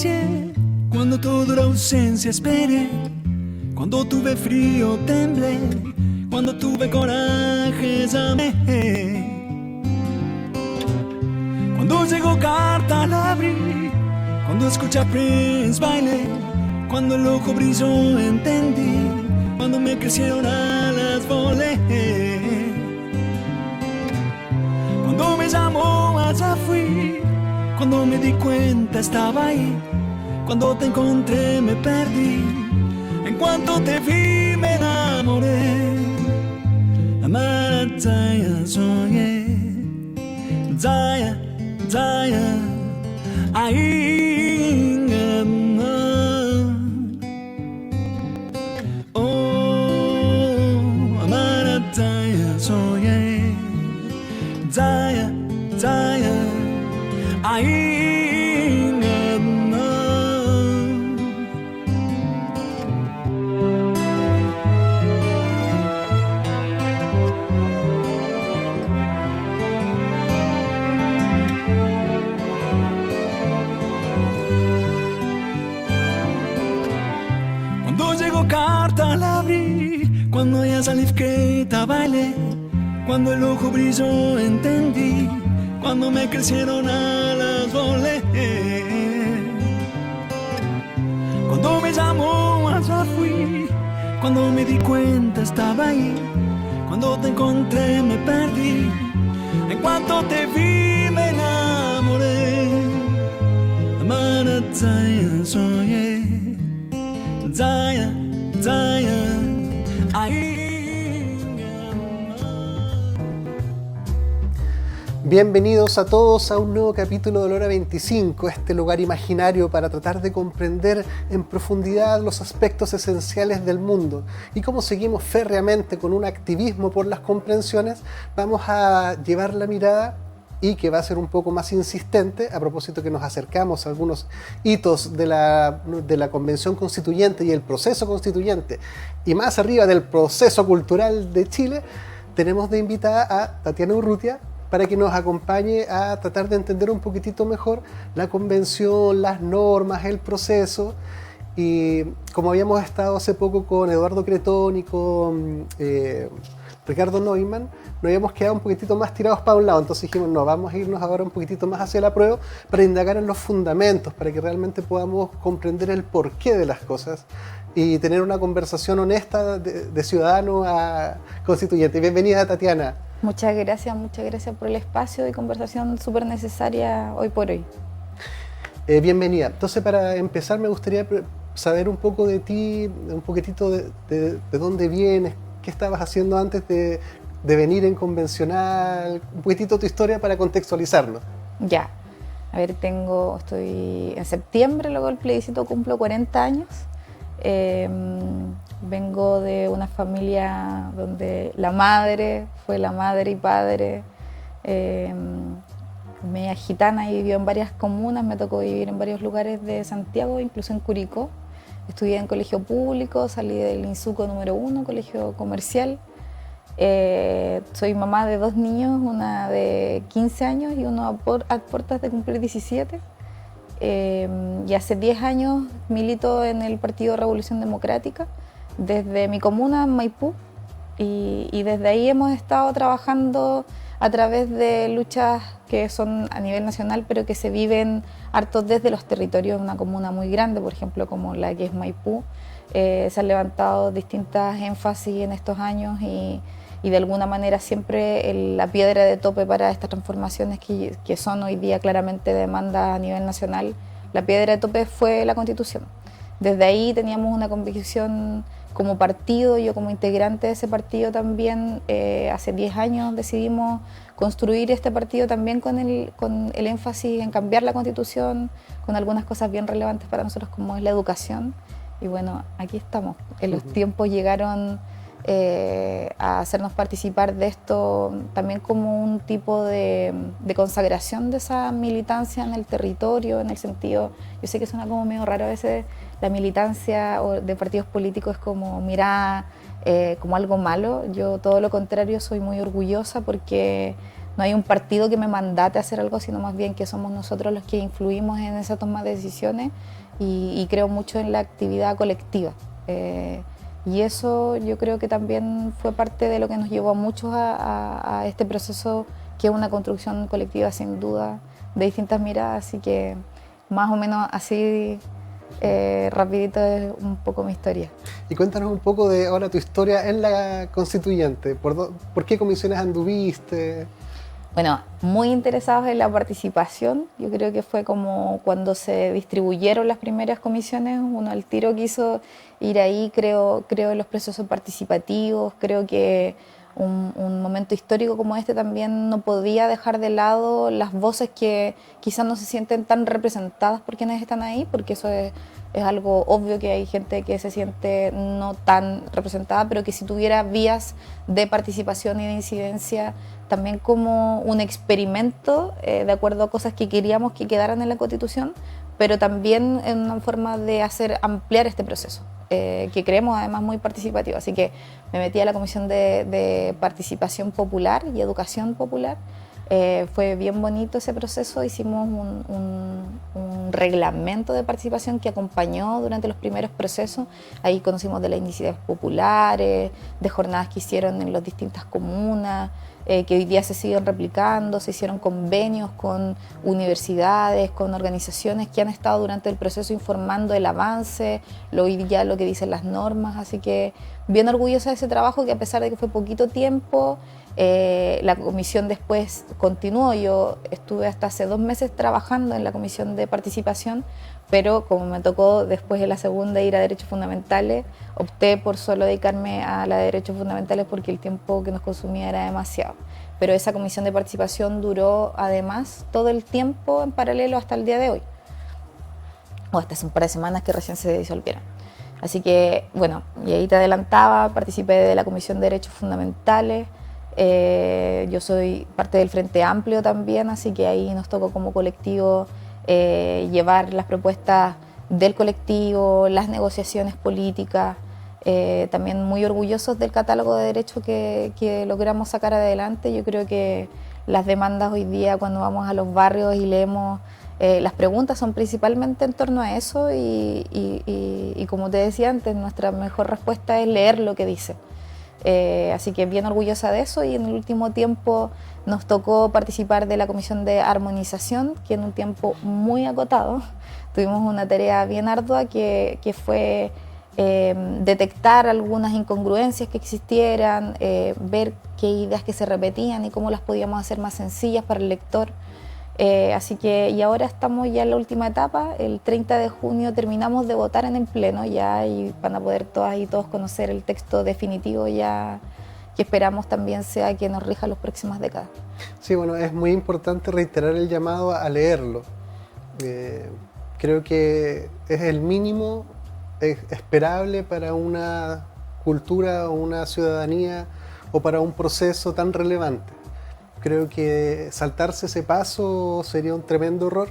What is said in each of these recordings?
acaricié, cuando toda la ausencia esperé, cuando tuve frío temblé, cuando tuve coraje amé. Cuando llegó carta la abrí, cuando escuché a Prince bailé, cuando el ojo brilló entendí, cuando me crecieron alas volé. Cuando me llamó allá fui, cuando me di cuenta estaba ahí, cuando te encontré me perdí, en cuanto te vi me enamoré. Amara Zaya soñé, Zaya, Zaya, ahí no. Oh, Amara Zaya soñé, Zaya, Zaya, ahí no. Cuando llegó carta la abrí, cuando ya salí que bailé, cuando el ojo brilló entendí, cuando me crecieron alas volé. Cuando me llamó allá fui, cuando me di cuenta estaba ahí, cuando te encontré me perdí, en cuanto te vi me enamoré. Amara Zaya soñé, Zaya, Zaya, ahí. Bienvenidos a todos a un nuevo capítulo de La Hora 25, este lugar imaginario para tratar de comprender en profundidad los aspectos esenciales del mundo. Y como seguimos férreamente con un activismo por las comprensiones, vamos a llevar la mirada, y que va a ser un poco más insistente, a propósito que nos acercamos a algunos hitos de la Convención Constituyente y el proceso constituyente, y más arriba del proceso cultural de Chile, tenemos de invitada a Tatiana Urrutia, para que nos acompañe a tratar de entender un poquitito mejor la convención, las normas, el proceso. Y como habíamos estado hace poco con Eduardo Cretón y con Ricardo Neumann, nos habíamos quedado un poquitito más tirados para un lado, entonces dijimos, no, vamos a irnos ahora un poquitito más hacia la prueba para indagar en los fundamentos, para que realmente podamos comprender el porqué de las cosas y tener una conversación honesta de ciudadano a constituyente. Bienvenida, Tatiana. Muchas gracias por el espacio de conversación súper necesaria hoy por hoy. Bienvenida. Entonces, para empezar, me gustaría saber un poco de ti, un poquitito de dónde vienes, qué estabas haciendo antes de venir en convencional, un poquitito tu historia para contextualizarnos. Ya, a ver, estoy en septiembre, luego del plebiscito cumplo 40 años. Vengo de una familia donde la madre fue la madre y padre, media gitana, y vivió en varias comunas, me tocó vivir en varios lugares de Santiago, incluso en Curicó. Estudié en colegio público, salí del INSUCO número 1, colegio comercial. Soy mamá de 2 niños, una de 15 años y uno a puertas de cumplir 17. Y hace 10 años milito en el Partido Revolución Democrática, desde mi comuna, Maipú, y desde ahí hemos estado trabajando a través de luchas que son a nivel nacional, pero que se viven harto desde los territorios de una comuna muy grande, por ejemplo, como la que es Maipú. Se han levantado distintas énfasis en estos años y de alguna manera siempre la piedra de tope para estas transformaciones que son hoy día claramente demanda a nivel nacional, la piedra de tope fue la Constitución. Desde ahí teníamos una convicción como partido, yo como integrante de ese partido también, hace 10 años decidimos construir este partido también con el énfasis en cambiar la Constitución, con algunas cosas bien relevantes para nosotros como es la educación. Y bueno, aquí estamos. En los tiempos llegaron a hacernos participar de esto también como un tipo de consagración de esa militancia en el territorio, en el sentido, yo sé que suena como medio raro a veces, la militancia de partidos políticos es como mirada como algo malo. Yo todo lo contrario, soy muy orgullosa porque no hay un partido que me mandate a hacer algo, sino más bien que somos nosotros los que influimos en esa toma de decisiones y creo mucho en la actividad colectiva. Y eso yo creo que también fue parte de lo que nos llevó a muchos a este proceso, que es una construcción colectiva sin duda, de distintas miradas, así que más o menos así rapidito es un poco mi historia. Y cuéntanos un poco de ahora tu historia en la constituyente. ¿Por qué comisiones anduviste? Bueno, muy interesados en la participación. Yo creo que fue como cuando se distribuyeron las primeras comisiones, uno al tiro quiso ir ahí, creo en los procesos participativos, creo que un momento histórico como este también no podía dejar de lado las voces que quizás no se sienten tan representadas por quienes están ahí, porque eso es algo obvio, que hay gente que se siente no tan representada, pero que si tuviera vías de participación y de incidencia también como un experimento, de acuerdo a cosas que queríamos que quedaran en la Constitución, pero también en una forma de hacer ampliar este proceso, que creemos además muy participativo. Así que me metí a la Comisión de Participación Popular y Educación Popular. Fue bien bonito ese proceso, hicimos un reglamento de participación que acompañó durante los primeros procesos. Ahí conocimos de las iniciativas populares, de jornadas que hicieron en las distintas comunas, que hoy día se siguen replicando, se hicieron convenios con universidades, con organizaciones que han estado durante el proceso informando el avance, hoy día lo que dicen las normas, así que bien orgullosa de ese trabajo, que a pesar de que fue poquito tiempo, la comisión después continuó. Yo estuve hasta hace 2 meses trabajando en la comisión de participación, pero como me tocó después de la segunda ir a derechos fundamentales, opté por solo dedicarme a la de derechos fundamentales porque el tiempo que nos consumía era demasiado. Pero esa comisión de participación duró además todo el tiempo en paralelo hasta el día de hoy, o hasta hace un par de semanas que recién se disolvieron. Así que, bueno, y ahí te adelantaba, participé de la comisión de derechos fundamentales. Yo soy parte del Frente Amplio también, así que ahí nos tocó como colectivo llevar las propuestas del colectivo, las negociaciones políticas, también muy orgullosos del catálogo de derechos que logramos sacar adelante. Yo creo que las demandas hoy día, cuando vamos a los barrios y leemos, las preguntas son principalmente en torno a eso y como te decía antes, nuestra mejor respuesta es leer lo que dice. Así que bien orgullosa de eso, y en el último tiempo nos tocó participar de la Comisión de Armonización, que en un tiempo muy acotado tuvimos una tarea bien ardua que fue detectar algunas incongruencias que existieran, ver qué ideas que se repetían y cómo las podíamos hacer más sencillas para el lector. Así que, y ahora estamos ya en la última etapa. El 30 de junio terminamos de votar en el Pleno ya, y van a poder todas y todos conocer el texto definitivo ya, que esperamos también sea que nos rija las próximas décadas. Sí, bueno, es muy importante reiterar el llamado a leerlo. Creo que es el mínimo esperable para una cultura o una ciudadanía o para un proceso tan relevante. Creo que saltarse ese paso sería un tremendo error,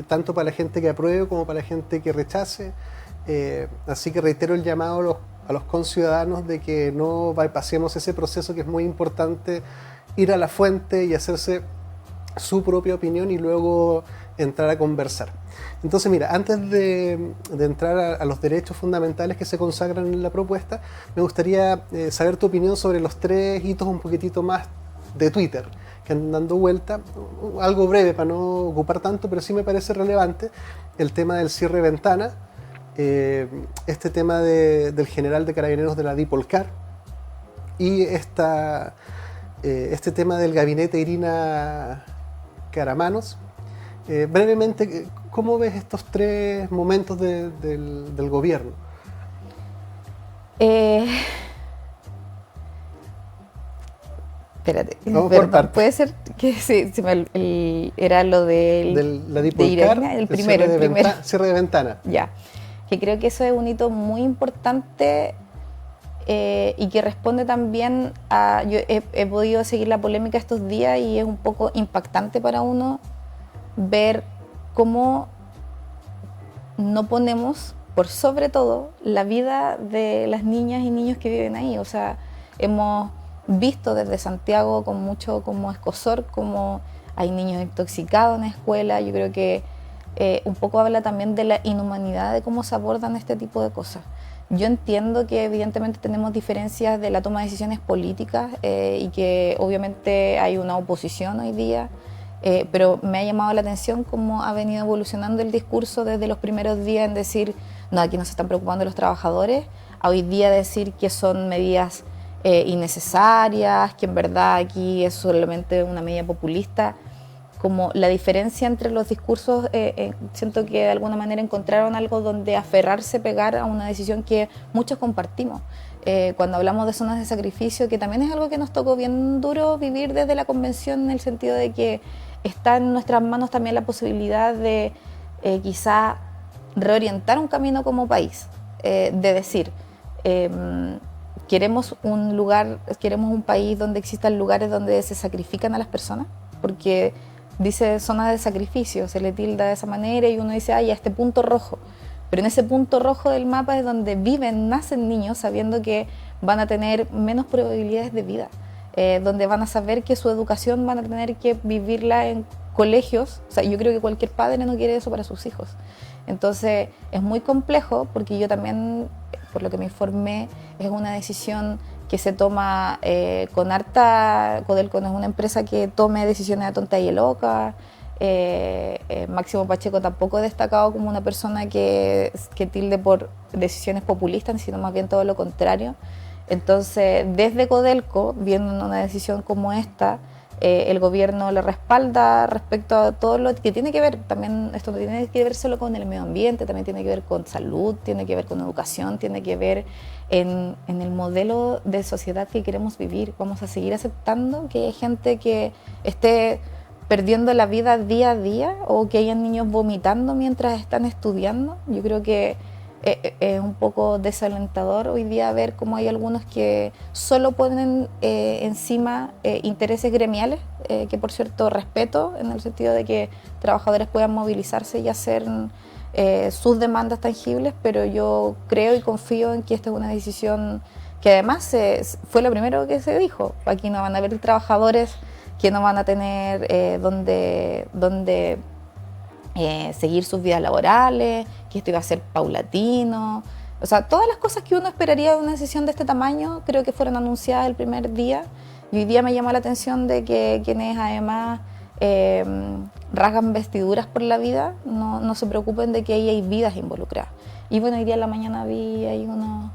tanto para la gente que apruebe como para la gente que rechace. Así que reitero el llamado a los conciudadanos de que no bypassemos ese proceso, que es muy importante, ir a la fuente y hacerse su propia opinión y luego entrar a conversar. Entonces, mira, antes de entrar a los derechos fundamentales que se consagran en la propuesta, me gustaría saber tu opinión sobre los 3 hitos un poquitito más de Twitter que andan dando vuelta. Algo breve para no ocupar tanto, pero sí me parece relevante el tema del cierre de ventana, este tema del general de carabineros de la Dipolcar y este tema del gabinete Irina Caramanos. Brevemente, ¿cómo ves estos 3 momentos del gobierno? Espérate, perdón, puede ser que sí, era lo de la Dipolcar, el primero. Cierre de ventana. Ya, que creo que eso es un hito muy importante y que responde también a... Yo he podido seguir la polémica estos días y es un poco impactante para uno ver cómo no ponemos por sobre todo la vida de las niñas y niños que viven ahí. O sea, hemos visto desde Santiago con mucho como escozor, como hay niños intoxicados en la escuela. Yo creo que un poco habla también de la inhumanidad de cómo se abordan este tipo de cosas. Yo entiendo que evidentemente tenemos diferencias de la toma de decisiones políticas y que obviamente hay una oposición hoy día, pero me ha llamado la atención cómo ha venido evolucionando el discurso desde los primeros días en decir, no, aquí no se están preocupando los trabajadores, a hoy día decir que son medidas innecesarias, que en verdad aquí es solamente una medida populista. Como la diferencia entre los discursos, siento que de alguna manera encontraron algo donde aferrarse, pegar a una decisión que muchos compartimos. Cuando hablamos de zonas de sacrificio, que también es algo que nos tocó bien duro vivir desde la convención, en el sentido de que está en nuestras manos también la posibilidad de quizá reorientar un camino como país, de decir, queremos un país donde existan lugares donde se sacrifican a las personas, porque dice zona de sacrificio, se le tilda de esa manera y uno dice, ay, a este punto rojo. Pero en ese punto rojo del mapa es donde viven, nacen niños sabiendo que van a tener menos probabilidades de vida, donde van a saber que su educación van a tener que vivirla en colegios. O sea, yo creo que cualquier padre no quiere eso para sus hijos. Entonces es muy complejo porque yo también, por lo que me informé, es una decisión que se toma con harta. Codelco no es una empresa que tome decisiones a tonta y loca. Máximo Pacheco tampoco he destacado como una persona que tilde por decisiones populistas, sino más bien todo lo contrario. Entonces, desde Codelco, viendo una decisión como esta, el gobierno le respalda respecto a todo lo que tiene que ver. También esto no tiene que ver solo con el medio ambiente, también tiene que ver con salud, tiene que ver con educación, tiene que ver en el modelo de sociedad que queremos vivir. Vamos a seguir aceptando que hay gente que esté perdiendo la vida día a día o que hayan niños vomitando mientras están estudiando. Yo creo que es un poco desalentador hoy día ver cómo hay algunos que solo ponen encima intereses gremiales, que por cierto respeto, en el sentido de que trabajadores puedan movilizarse y hacer sus demandas tangibles, pero yo creo y confío en que esta es una decisión que además fue lo primero que se dijo. Aquí no van a haber trabajadores que no van a tener donde seguir sus vidas laborales, que esto iba a ser paulatino. O sea, todas las cosas que uno esperaría de una decisión de este tamaño creo que fueron anunciadas el primer día. Y hoy día me llama la atención de que quienes además rasgan vestiduras por la vida no se preocupen de que ahí hay vidas involucradas. Y bueno, hoy día en la mañana vi ahí unos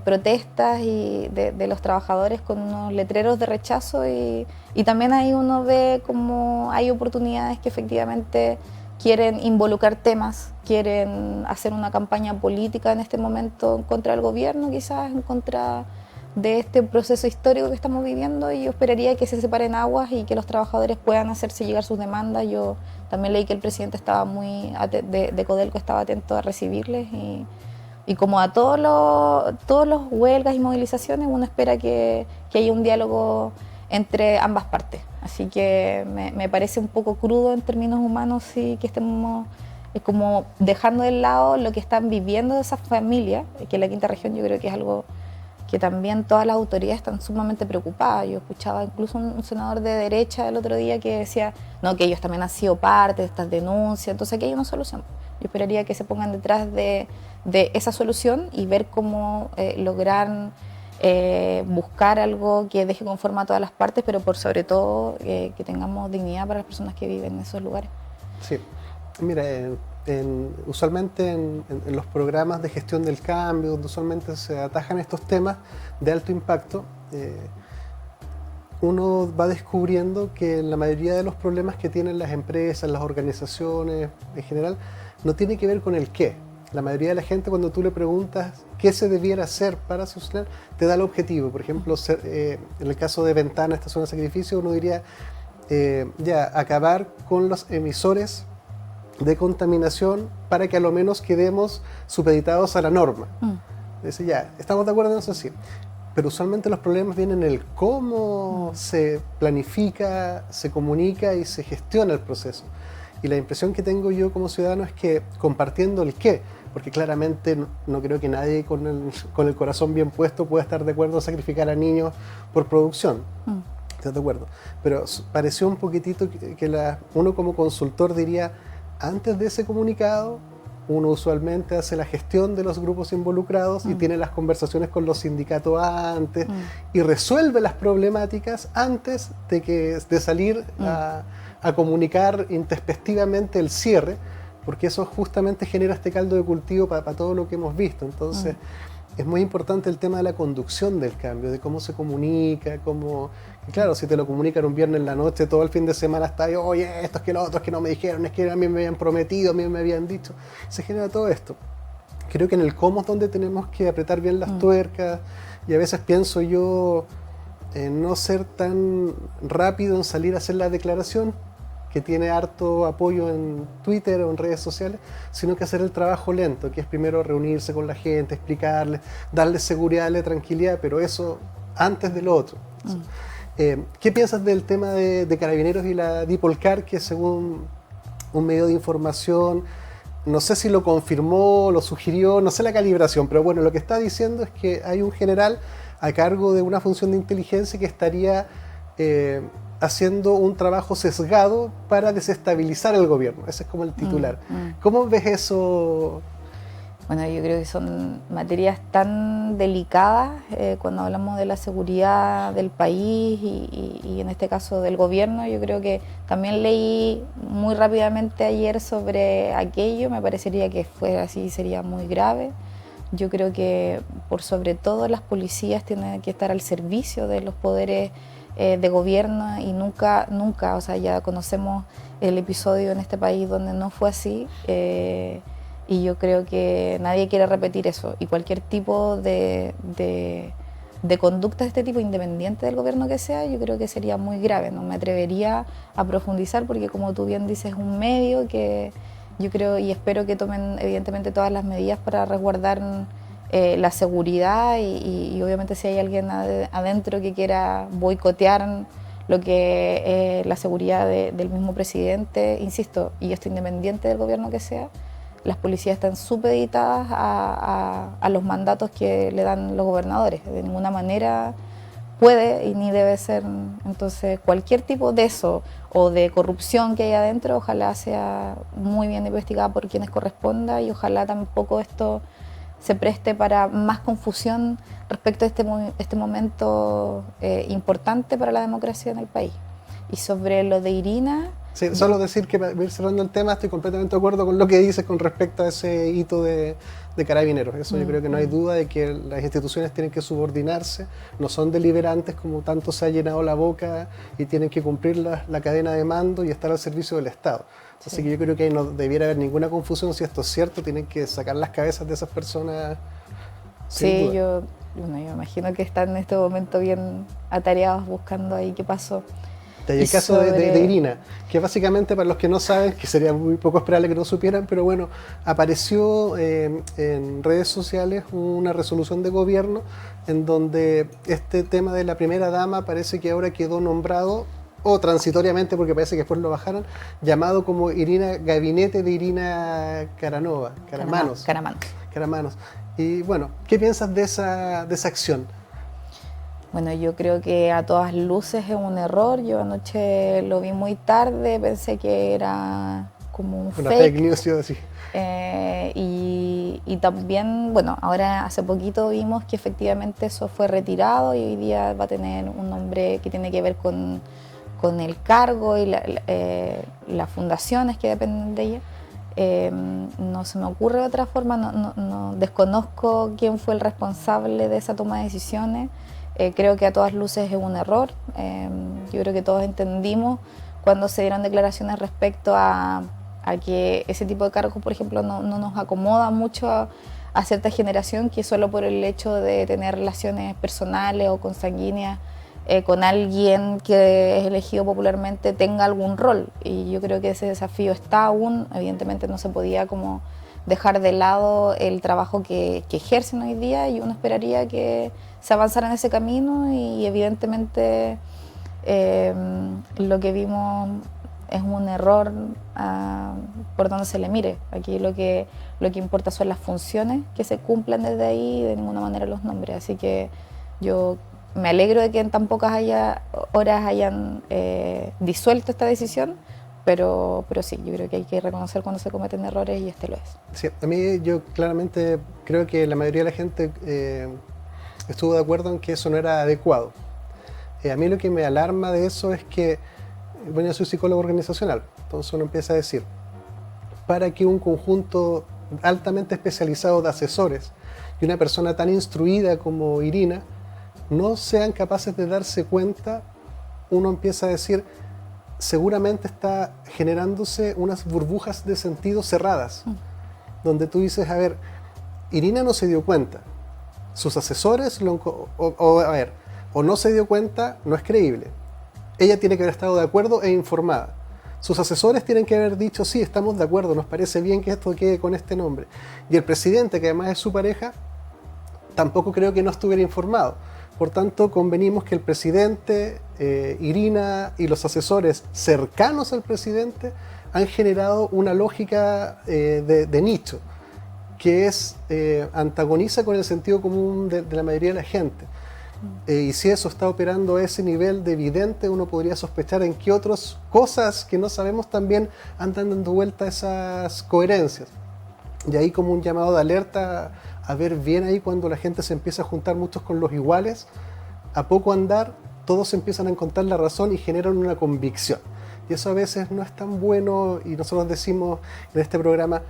protestas de los trabajadores con unos letreros de rechazo y también ahí uno ve como hay oportunidades que efectivamente quieren involucrar temas, quieren hacer una campaña política en este momento en contra del gobierno, quizás en contra de este proceso histórico que estamos viviendo, y yo esperaría que se separen aguas y que los trabajadores puedan hacerse llegar sus demandas. Yo también leí que el presidente estaba de Codelco estaba atento a recibirles y como a todos los huelgas y movilizaciones, uno espera que haya un diálogo entre ambas partes. Así que me parece un poco crudo en términos humanos, sí, que estemos como dejando de lado lo que están viviendo esas familias, que en la Quinta Región yo creo que es algo que también todas las autoridades están sumamente preocupadas. Yo escuchaba incluso un senador de derecha el otro día que decía no, que ellos también han sido parte de estas denuncias, entonces aquí hay una solución. Yo esperaría que se pongan detrás de esa solución y ver cómo lograr buscar algo que deje conforme a todas las partes, pero por sobre todo que tengamos dignidad para las personas que viven en esos lugares. Sí, mira, usualmente en los programas de gestión del cambio, donde usualmente se atajan estos temas de alto impacto, uno va descubriendo que la mayoría de los problemas que tienen las empresas, las organizaciones en general, no tiene que ver con el qué. La mayoría de la gente, cuando tú le preguntas qué se debiera hacer para solucionar, te da el objetivo. Por ejemplo, en el caso de Ventana, esta zona de sacrificio, uno diría acabar con los emisores de contaminación para que a lo menos quedemos supeditados a la norma. Dice, estamos de acuerdo en eso, sí. Pero usualmente los problemas vienen en el cómo se planifica, se comunica y se gestiona el proceso. Y la impresión que tengo yo como ciudadano es que compartiendo el qué, porque claramente no creo que nadie con el corazón bien puesto pueda estar de acuerdo en sacrificar a niños por producción. ¿Estás de acuerdo? Pero pareció un poquitito que uno como consultor diría, antes de ese comunicado, uno usualmente hace la gestión de los grupos involucrados y tiene las conversaciones con los sindicatos antes y resuelve las problemáticas antes de salir a comunicar intempestivamente el cierre, porque eso justamente genera este caldo de cultivo para todo lo que hemos visto. Entonces, es muy importante el tema de la conducción del cambio, de cómo se comunica, claro, si te lo comunican un viernes en la noche, todo el fin de semana está ahí, oye, esto es que lo otro, es que no me dijeron, es que a mí me habían prometido, a mí me habían dicho. Se genera todo esto. Creo que en el cómo es donde tenemos que apretar bien las tuercas, y a veces pienso yo no ser tan rápido en salir a hacer la declaración, que tiene harto apoyo en Twitter o en redes sociales, sino que hacer el trabajo lento, que es primero reunirse con la gente, explicarles, darles seguridad, darle tranquilidad, pero eso antes de lo otro. ¿Qué piensas del tema de Carabineros y la Dipolcar, que según un medio de información, no sé si lo confirmó, lo sugirió, no sé la calibración, pero bueno, lo que está diciendo es que hay un general a cargo de una función de inteligencia que estaría haciendo un trabajo sesgado para desestabilizar el gobierno. Ese es como el titular. ¿Cómo ves eso? Bueno, yo creo que son materias tan delicadas cuando hablamos de la seguridad del país y en este caso del gobierno. Yo creo que también leí muy rápidamente ayer sobre aquello, me parecería que fue así, sería muy grave. Yo creo que por sobre todo las policías tienen que estar al servicio de los poderes de gobierno y nunca, o sea, ya conocemos el episodio en este país donde no fue así. Y yo creo que nadie quiere repetir eso, y cualquier tipo de conducta de este tipo, independiente del gobierno que sea, yo creo que sería muy grave. No me atrevería a profundizar porque, como tú bien dices, es un medio que yo creo y espero que tomen evidentemente todas las medidas para resguardar la seguridad y obviamente si hay alguien adentro que quiera boicotear lo que es la seguridad del mismo presidente, insisto, y esto independiente del gobierno que sea, las policías están supeditadas a los mandatos que le dan los gobernadores. De ninguna manera puede y ni debe ser. Entonces, cualquier tipo de eso o de corrupción que hay adentro, ojalá sea muy bien investigada por quienes corresponda y ojalá tampoco esto se preste para más confusión respecto a este momento importante para la democracia en el país. Y sobre lo de Irina... Sí, solo decir que, para ir cerrando el tema, estoy completamente de acuerdo con lo que dices con respecto a ese hito de Carabineros. Eso yo creo que no hay duda de que las instituciones tienen que subordinarse, no son deliberantes como tanto se ha llenado la boca y tienen que cumplir la cadena de mando y estar al servicio del Estado. Así que yo creo que ahí no debiera haber ninguna confusión. Si esto es cierto, tienen que sacar las cabezas de esas personas. Sí, yo imagino que están en este momento bien atareados buscando ahí qué pasó. Y el caso de Irina, que básicamente, para los que no saben, que sería muy poco esperable que no supieran, pero bueno, apareció en redes sociales una resolución de gobierno en donde este tema de la primera dama parece que ahora quedó nombrado, o transitoriamente, porque parece que después lo bajaron, llamado como Gabinete de Irina Caramanos. Y bueno, ¿qué piensas de esa acción? Bueno, yo creo que a todas luces es un error. Yo anoche lo vi muy tarde, pensé que era como un fake news, yo decía. Y también, bueno, ahora hace poquito vimos que efectivamente eso fue retirado y hoy día va a tener un nombre que tiene que ver con el cargo y las fundaciones que dependen de ella. No se me ocurre de otra forma, no desconozco quién fue el responsable de esa toma de decisiones. Creo que a todas luces es un error. Yo creo que todos entendimos cuando se dieron declaraciones respecto a que ese tipo de cargos, por ejemplo, no nos acomoda mucho a cierta generación que solo por el hecho de tener relaciones personales o consanguíneas con alguien que es elegido popularmente tenga algún rol. Y yo creo que ese desafío está aún. Evidentemente no se podía como dejar de lado el trabajo que ejercen hoy día y uno esperaría que se avanzara en ese camino y evidentemente lo que vimos es un error por donde se le mire. Aquí lo que importa son las funciones que se cumplan desde ahí y de ninguna manera los nombres. Así que yo me alegro de que en tan pocas horas hayan disuelto esta decisión, pero sí, yo creo que hay que reconocer cuando se cometen errores y este lo es. Sí, a mí yo claramente creo que la mayoría de la gente estuvo de acuerdo en que eso no era adecuado. A mí lo que me alarma de eso es que, bueno, yo soy psicólogo organizacional, entonces uno empieza a decir, para que un conjunto altamente especializado de asesores y una persona tan instruida como Irina no sean capaces de darse cuenta, uno empieza a decir, seguramente está generándose unas burbujas de sentido cerradas, donde tú dices, a ver, Irina no se dio cuenta, sus asesores, o no se dio cuenta, no es creíble. Ella tiene que haber estado de acuerdo e informada. Sus asesores tienen que haber dicho, sí, estamos de acuerdo, nos parece bien que esto quede con este nombre. Y el presidente, que además es su pareja, tampoco creo que no estuviera informado. Por tanto, convenimos que el presidente, Irina y los asesores cercanos al presidente han generado una lógica de nicho, que antagoniza con el sentido común de la mayoría de la gente. Y si eso está operando a ese nivel de evidente, uno podría sospechar en qué otras cosas que no sabemos también andan dando vuelta esas coherencias. Y ahí como un llamado de alerta a ver bien ahí cuando la gente se empieza a juntar muchos con los iguales, a poco andar, todos empiezan a encontrar la razón y generan una convicción. Y eso a veces no es tan bueno, y nosotros decimos en este programa,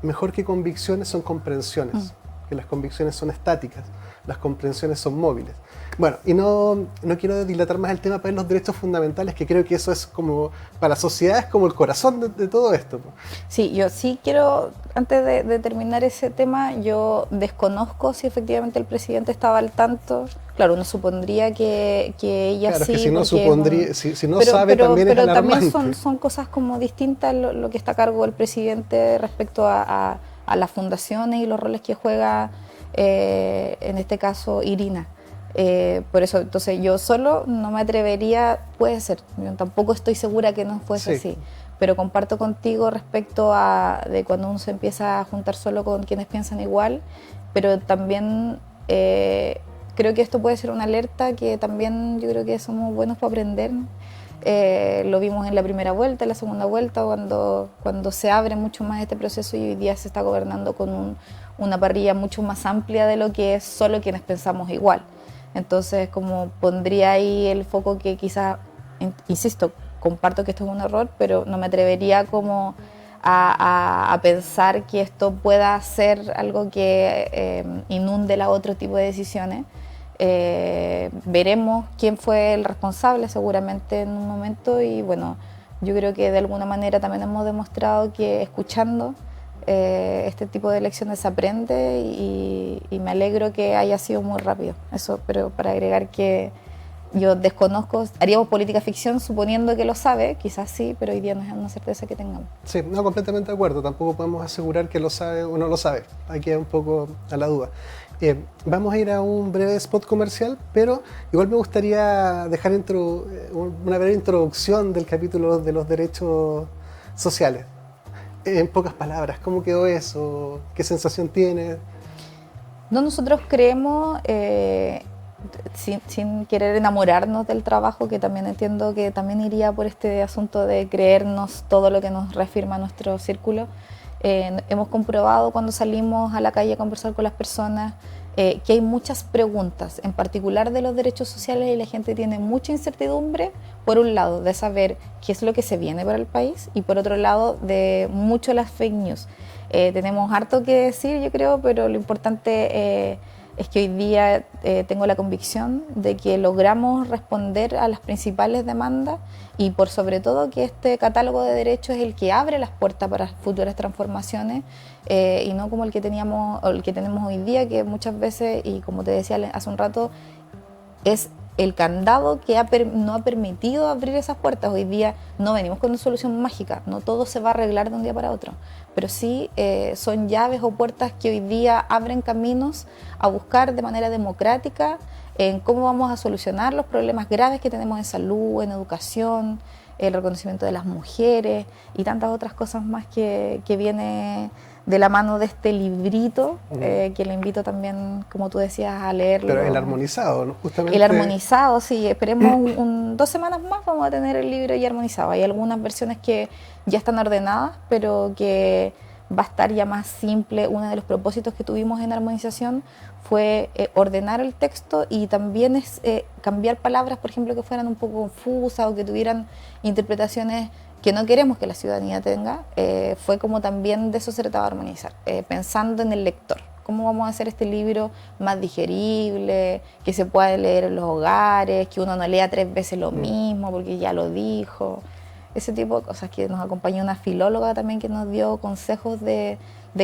mejor que convicciones son comprensiones, que las convicciones son estáticas, las comprensiones son móviles. Bueno, y no quiero dilatar más el tema, pero los derechos fundamentales, que creo que eso es como, para la sociedad es como el corazón de todo esto. Sí, yo sí quiero, antes de terminar ese tema, yo desconozco si efectivamente el presidente estaba al tanto. Claro, uno supondría que ella claro, sí. Que si no, si no pero, sabe también es alarmante. Pero también son cosas como distintas lo que está a cargo del presidente respecto a las fundaciones y los roles que juega, en este caso, Irina. Por eso, entonces yo solo no me atrevería, puede ser, yo tampoco estoy segura que no fuese así, pero comparto contigo respecto de cuando uno se empieza a juntar solo con quienes piensan igual, pero también creo que esto puede ser una alerta que también yo creo que somos buenos para aprender. Lo vimos en la primera vuelta, en la segunda vuelta, cuando se abre mucho más este proceso y hoy día se está gobernando con una parrilla mucho más amplia de lo que es solo quienes pensamos igual. Entonces, como pondría ahí el foco que quizás, insisto, comparto que esto es un error, pero no me atrevería como a pensar que esto pueda ser algo que inunde a otro tipo de decisiones. Veremos quién fue el responsable seguramente en un momento y bueno, yo creo que de alguna manera también hemos demostrado que escuchando este tipo de elecciones se aprende y me alegro que haya sido muy rápido. Eso, pero para agregar que yo desconozco, haríamos política ficción suponiendo que lo sabe, quizás sí, pero hoy día no es una certeza que tengamos. Sí, no, completamente de acuerdo, tampoco podemos asegurar que lo sabe o no lo sabe, hay que ir un poco a la duda. Vamos a ir a un breve spot comercial, pero igual me gustaría dejar una breve introducción del capítulo de los derechos sociales. En pocas palabras, ¿cómo quedó eso? ¿Qué sensación tiene? No, nosotros creemos, sin querer enamorarnos del trabajo, que también entiendo que también iría por este asunto de creernos todo lo que nos reafirma nuestro círculo. Hemos comprobado cuando salimos a la calle a conversar con las personas que hay muchas preguntas, en particular de los derechos sociales, y la gente tiene mucha incertidumbre, por un lado, de saber qué es lo que se viene para el país, y por otro lado, de mucho las fake news. Tenemos harto que decir, yo creo, pero lo importante es que hoy día tengo la convicción de que logramos responder a las principales demandas y por sobre todo que este catálogo de derechos es el que abre las puertas para futuras transformaciones y no como el que teníamos o el que tenemos hoy día, que muchas veces, y como te decía hace un rato, es el candado que no ha permitido abrir esas puertas. Hoy día no venimos con una solución mágica, no todo se va a arreglar de un día para otro, pero sí son llaves o puertas que hoy día abren caminos a buscar de manera democrática en cómo vamos a solucionar los problemas graves que tenemos en salud, en educación, el reconocimiento de las mujeres y tantas otras cosas más que viene de la mano de este librito, que le invito también, como tú decías, a leerlo. Pero el armonizado, ¿no? Justamente. El armonizado, sí, esperemos 2 semanas más vamos a tener el libro ya armonizado. Hay algunas versiones que ya están ordenadas, pero que va a estar ya más simple. Uno de los propósitos que tuvimos en armonización fue ordenar el texto y también cambiar palabras, por ejemplo, que fueran un poco confusas o que tuvieran interpretaciones que no queremos que la ciudadanía tenga. Fue como también de eso se trataba de armonizar, pensando en el lector. ¿Cómo vamos a hacer este libro más digerible, que se pueda leer en los hogares, que uno no lea 3 veces lo mismo porque ya lo dijo? Ese tipo de cosas. Que nos acompañó una filóloga también que nos dio consejos de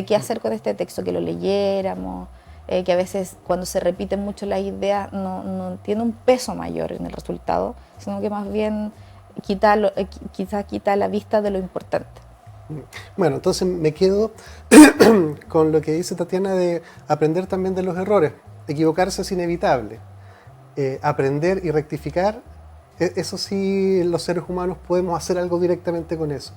qué hacer con este texto, que lo leyéramos, que a veces cuando se repiten mucho las ideas no tiene un peso mayor en el resultado, sino que más bien quizás quita la vista de lo importante. Bueno, entonces me quedo con lo que dice Tatiana de aprender también de los errores. Equivocarse es inevitable. Aprender y rectificar, eso sí, los seres humanos podemos hacer algo directamente con eso.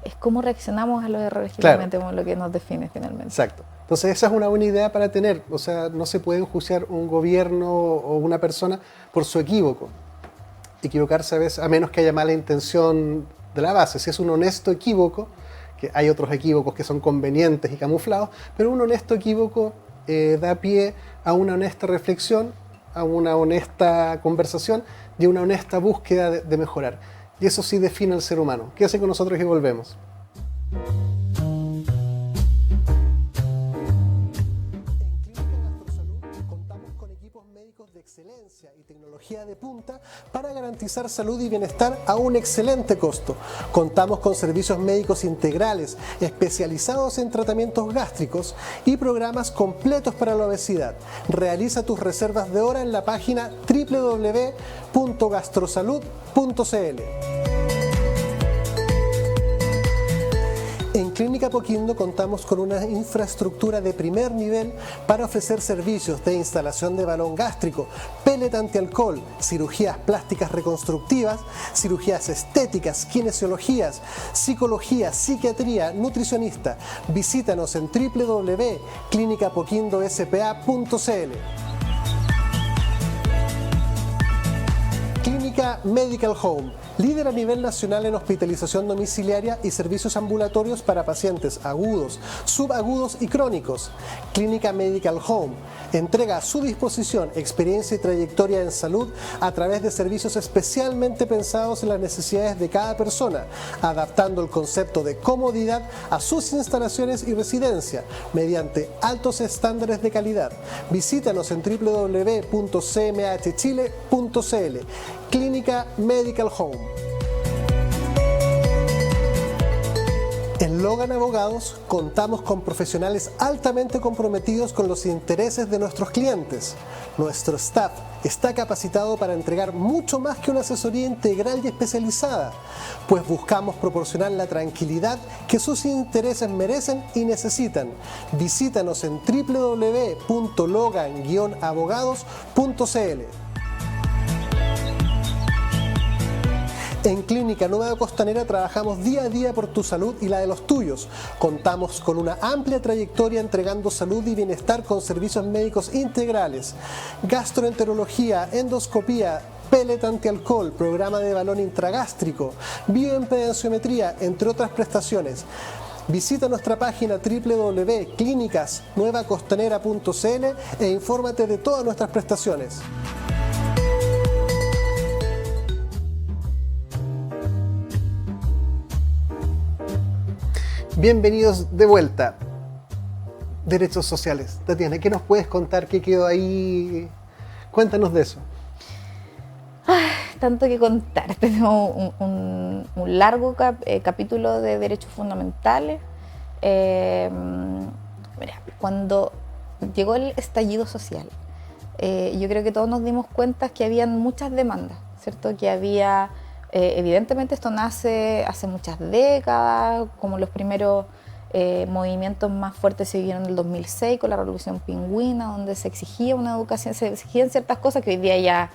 Es cómo reaccionamos a los errores que Claro. cometemos lo que nos define finalmente. Exacto. Entonces esa es una buena idea para tener. O sea, no se puede enjuiciar un gobierno o una persona por su equívoco. Equivocarse a veces, a menos que haya mala intención de la base. Si es un honesto equívoco, que hay otros equívocos que son convenientes y camuflados, pero un honesto equívoco da pie a una honesta reflexión, a una honesta conversación y a una honesta búsqueda de mejorar. Y eso sí define al ser humano. Quédese con nosotros y volvemos. De excelencia y tecnología de punta para garantizar salud y bienestar a un excelente costo. Contamos con servicios médicos integrales especializados en tratamientos gástricos y programas completos para la obesidad. Realiza tus reservas de hora en la página www.gastrosalud.cl. En Clínica Apoquindo contamos con una infraestructura de primer nivel para ofrecer servicios de instalación de balón gástrico, pellet antialcohol, cirugías plásticas reconstructivas, cirugías estéticas, kinesiologías, psicología, psiquiatría, nutricionista. Visítanos en www.clinicapoquindospa.cl. Clínica Medical Home, líder a nivel nacional en hospitalización domiciliaria y servicios ambulatorios para pacientes agudos, subagudos y crónicos. Clínica Medical Home entrega a su disposición experiencia y trayectoria en salud a través de servicios especialmente pensados en las necesidades de cada persona, adaptando el concepto de comodidad a sus instalaciones y residencia mediante altos estándares de calidad. Visítanos en www.cmhchile.cl. Clínica Medical Home. En Logan Abogados contamos con profesionales altamente comprometidos con los intereses de nuestros clientes. Nuestro staff está capacitado para entregar mucho más que una asesoría integral y especializada, pues buscamos proporcionar la tranquilidad que sus intereses merecen y necesitan. Visítanos en www.logan-abogados.cl. En Clínica Nueva Costanera trabajamos día a día por tu salud y la de los tuyos. Contamos con una amplia trayectoria entregando salud y bienestar con servicios médicos integrales, gastroenterología, endoscopía, pellet antialcohol, programa de balón intragástrico, bioimpedenciometría, entre otras prestaciones. Visita nuestra página www.clinicasnuevacostanera.cl e infórmate de todas nuestras prestaciones. Bienvenidos de vuelta. Derechos sociales. Tatiana, ¿qué nos puedes contar? ¿Qué quedó ahí? Cuéntanos de eso. Tanto que contar. Tenemos un largo capítulo de derechos fundamentales. Mira, cuando llegó el estallido social, yo creo que todos nos dimos cuenta que habían muchas demandas, ¿cierto? Que había... evidentemente esto nace hace muchas décadas, como los primeros movimientos más fuertes se vivieron en el 2006 con la Revolución Pingüina, donde se exigía una educación, se exigían ciertas cosas que hoy día ya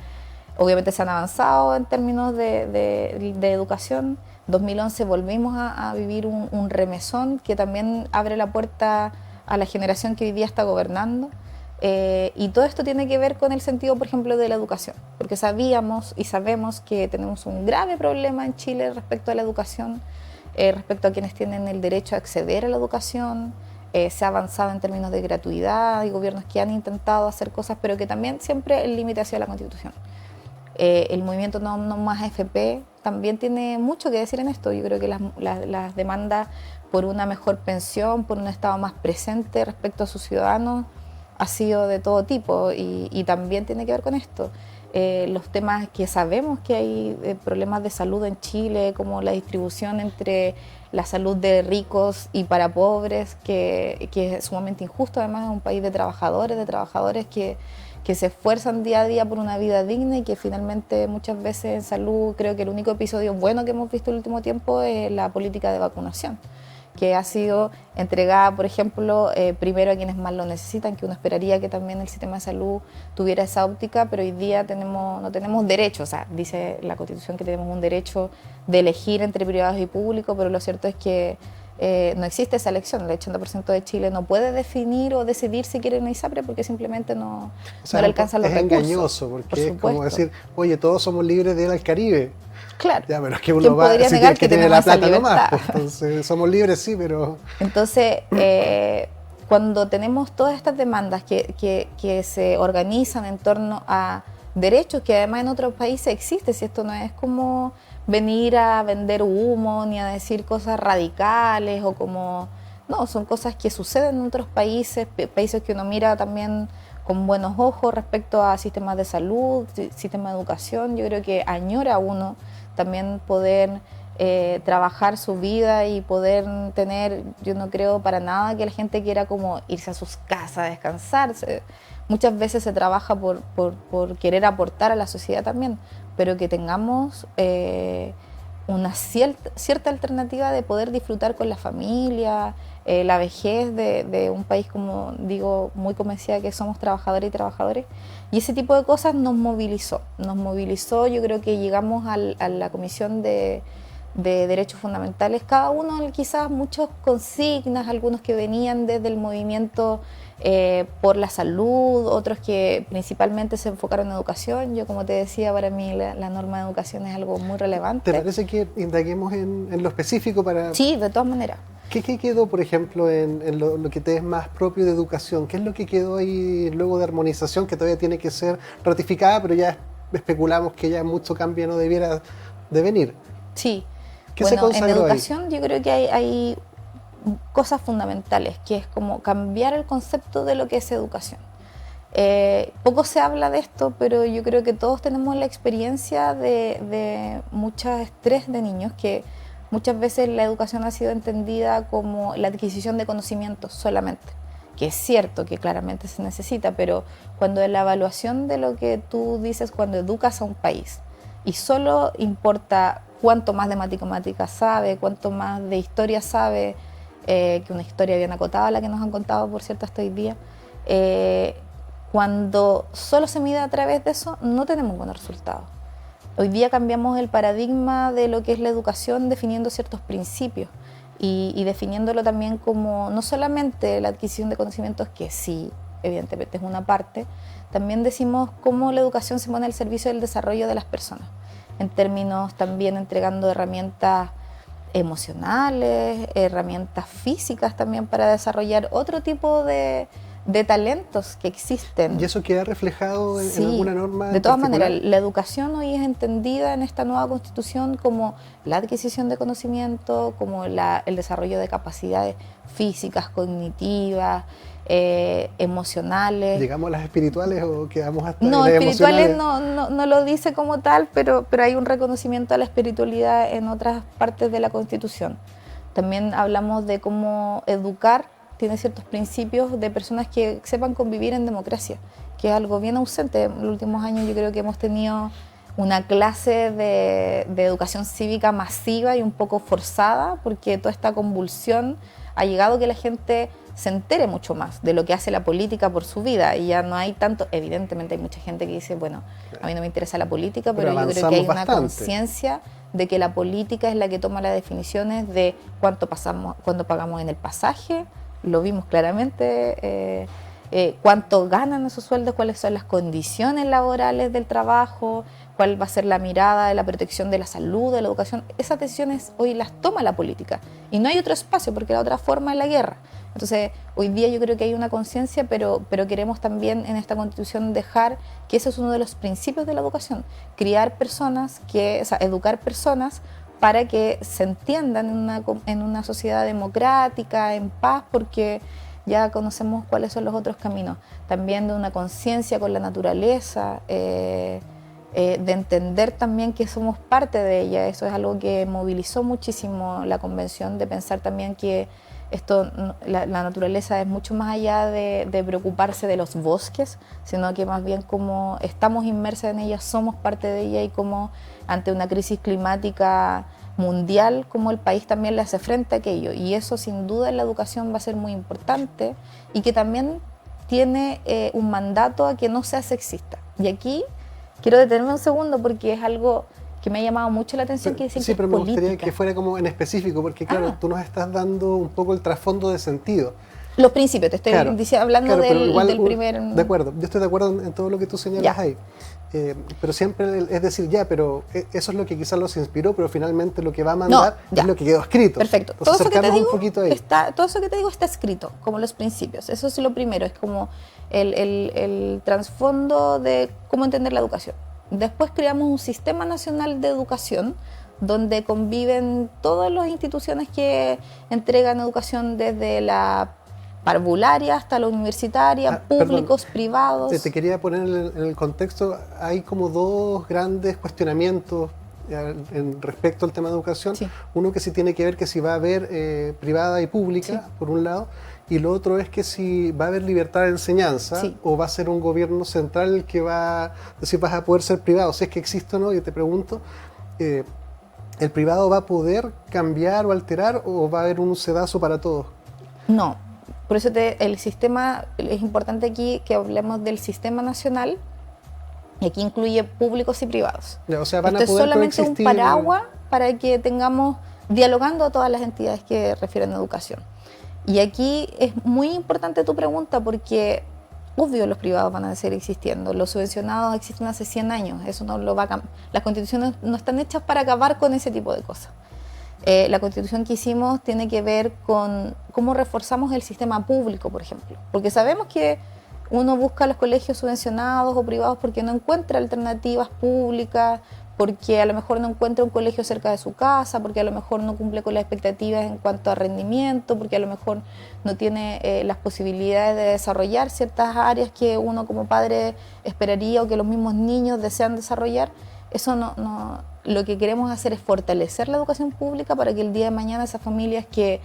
Obviamente se han avanzado en términos de educación. 2011 volvimos a vivir un remesón que también abre la puerta a la generación que hoy día está gobernando. Y todo esto tiene que ver con el sentido, por ejemplo, de la educación, porque sabíamos y sabemos que tenemos un grave problema en Chile respecto a la educación, respecto a quienes tienen el derecho a acceder a la educación. Se ha avanzado en términos de gratuidad, hay gobiernos que han intentado hacer cosas, pero que también siempre el límite ha sido la Constitución. El movimiento No Más AFP también tiene mucho que decir en esto. Yo creo que las demandas por una mejor pensión, por un Estado más presente respecto a sus ciudadanos, ha sido de todo tipo y también tiene que ver con esto. Los temas que sabemos que hay problemas de salud en Chile, como la distribución entre la salud de ricos y para pobres, que es sumamente injusto. Además, es un país de trabajadores que se esfuerzan día a día por una vida digna y que finalmente muchas veces en salud, creo que el único episodio bueno que hemos visto el último tiempo es la política de vacunación, que ha sido entregada, por ejemplo, primero a quienes más lo necesitan, que uno esperaría que también el sistema de salud tuviera esa óptica, pero hoy día no tenemos derecho. O sea, dice la Constitución que tenemos un derecho de elegir entre privados y públicos, pero lo cierto es que no existe esa elección. El 80% de Chile no puede definir o decidir si quiere una ISAPRE porque simplemente no le alcanzan los recursos. Es engañoso, porque es como decir, oye, todos somos libres de ir al Caribe. Claro. Ya, pero es que uno va, si negar que tiene la plata nomás, pues, entonces somos libres, sí, pero... Entonces, cuando tenemos todas estas demandas que se organizan en torno a derechos que además en otros países existen, si esto no es como venir a vender humo ni a decir cosas radicales o como... No, son cosas que suceden en otros países que uno mira también con buenos ojos respecto a sistemas de salud, sistemas de educación. Yo creo que añora uno también poder trabajar su vida y poder tener, yo no creo para nada que la gente quiera como irse a sus casas, descansarse. Muchas veces se trabaja por querer aportar a la sociedad también, pero que tengamos una cierta alternativa de poder disfrutar con la familia, la vejez de un país, como digo, muy convencida que somos trabajadoras y trabajadores, y ese tipo de cosas nos movilizó. Yo creo que llegamos a la Comisión de Derechos Fundamentales, cada uno quizás muchas consignas, algunos que venían desde el movimiento por la salud, otros que principalmente se enfocaron en educación. Yo, como te decía, para mí la norma de educación es algo muy relevante. ¿Te parece que indaguemos en lo específico para...? Sí, de todas maneras. ¿Qué quedó, por ejemplo, en lo que te es más propio de educación? ¿Qué es lo que quedó ahí luego de armonización, que todavía tiene que ser ratificada, pero ya especulamos que ya mucho cambio no debiera de venir? Sí. ¿Qué se consagró en educación ahí? Yo creo que hay cosas fundamentales, que es como cambiar el concepto de lo que es educación. Poco se habla de esto, pero yo creo que todos tenemos la experiencia de mucho estrés de niños, que muchas veces la educación ha sido entendida como la adquisición de conocimientos solamente, que es cierto que claramente se necesita, pero cuando en la evaluación de lo que tú dices, cuando educas a un país y solo importa cuánto más de matemáticas sabe, cuánto más de historia sabe, que una historia bien acotada, la que nos han contado, por cierto, hasta hoy día, cuando solo se mide a través de eso, no tenemos buenos resultados. Hoy día cambiamos el paradigma de lo que es la educación definiendo ciertos principios y definiéndolo también como no solamente la adquisición de conocimientos, que sí, evidentemente es una parte, también decimos cómo la educación se pone al servicio del desarrollo de las personas, en términos también entregando herramientas emocionales, herramientas físicas también para desarrollar otro tipo de talentos que existen. ¿Y eso queda reflejado en alguna norma? De todas maneras, la educación hoy es entendida en esta nueva Constitución como la adquisición de conocimiento, como el desarrollo de capacidades físicas, cognitivas, emocionales. ¿Digamos las espirituales o quedamos hasta No, las espirituales emocionales? no lo dice como tal, pero hay un reconocimiento a la espiritualidad en otras partes de la Constitución. También hablamos de cómo educar tiene ciertos principios de personas que sepan convivir en democracia, que es algo bien ausente. En los últimos años yo creo que hemos tenido una clase de educación cívica masiva y un poco forzada, porque toda esta convulsión ha llegado que la gente se entere mucho más de lo que hace la política por su vida. Y ya no hay tanto, evidentemente hay mucha gente que dice, bueno, a mí no me interesa la política, pero yo creo que hay una conciencia de que la política es la que toma las definiciones de cuánto pagamos en el pasaje, lo vimos claramente, cuánto ganan esos sueldos, cuáles son las condiciones laborales del trabajo, cuál va a ser la mirada de la protección de la salud, de la educación. Esas decisiones hoy las toma la política y no hay otro espacio, porque la otra forma es la guerra. Entonces, hoy día yo creo que hay una conciencia, pero queremos también en esta Constitución dejar que ese es uno de los principios de la educación, criar personas, educar personas para que se entiendan en una sociedad democrática, en paz, porque ya conocemos cuáles son los otros caminos. También de una conciencia con la naturaleza, de entender también que somos parte de ella. Eso es algo que movilizó muchísimo la convención, de pensar también que la naturaleza es mucho más allá de preocuparse de los bosques, sino que más bien como estamos inmersos en ella, somos parte de ella, y como ante una crisis climática mundial, como el país también le hace frente a aquello. Y eso sin duda en la educación va a ser muy importante, y que también tiene un mandato a que no sea sexista. Y aquí quiero detenerme un segundo porque es algo que me ha llamado mucho la atención, que dicen sí, que pero es me política. gustaría que fuera como en específico, porque claro, tú nos estás dando un poco el trasfondo de sentido. Los principios, te estoy hablando del primer... De acuerdo, yo estoy de acuerdo en todo lo que tú señalas ahí. Pero siempre es decir, eso es lo que quizás los inspiró, pero finalmente lo que va a mandar es lo que quedó escrito. Perfecto. Entonces, todo eso que te digo está escrito, como los principios. Eso es lo primero, es como el trasfondo de cómo entender la educación. Después creamos un sistema nacional de educación donde conviven todas las instituciones que entregan educación, desde la parvularia hasta la universitaria, públicos, privados. Te quería poner en el contexto, hay como dos grandes cuestionamientos respecto al tema de educación. Sí. Uno que sí tiene que ver que si va a haber privada y pública, por un lado, y lo otro es que si va a haber libertad de enseñanza, o va a ser un gobierno central el que va a decir vas a poder ser privado, si es que existe o no. Yo te pregunto, ¿el privado va a poder cambiar o alterar, o va a haber un sedazo para todos? No, por eso el sistema, es importante aquí que hablemos del sistema nacional, y aquí incluye públicos y privados. O sea, van a poder es solamente coexistir... un paraguas para que tengamos dialogando a todas las entidades que refieren a educación. Y aquí es muy importante tu pregunta, porque obvio los privados van a seguir existiendo, los subvencionados existen hace 100 años, eso no lo va a cambiar. Las constituciones no están hechas para acabar con ese tipo de cosas. La constitución que hicimos tiene que ver con cómo reforzamos el sistema público, por ejemplo, porque sabemos que uno busca los colegios subvencionados o privados porque no encuentra alternativas públicas, porque a lo mejor no encuentra un colegio cerca de su casa, porque a lo mejor no cumple con las expectativas en cuanto a rendimiento, porque a lo mejor no tiene las posibilidades de desarrollar ciertas áreas que uno como padre esperaría, o que los mismos niños desean desarrollar. Eso no. Lo que queremos hacer es fortalecer la educación pública para que el día de mañana esas familias que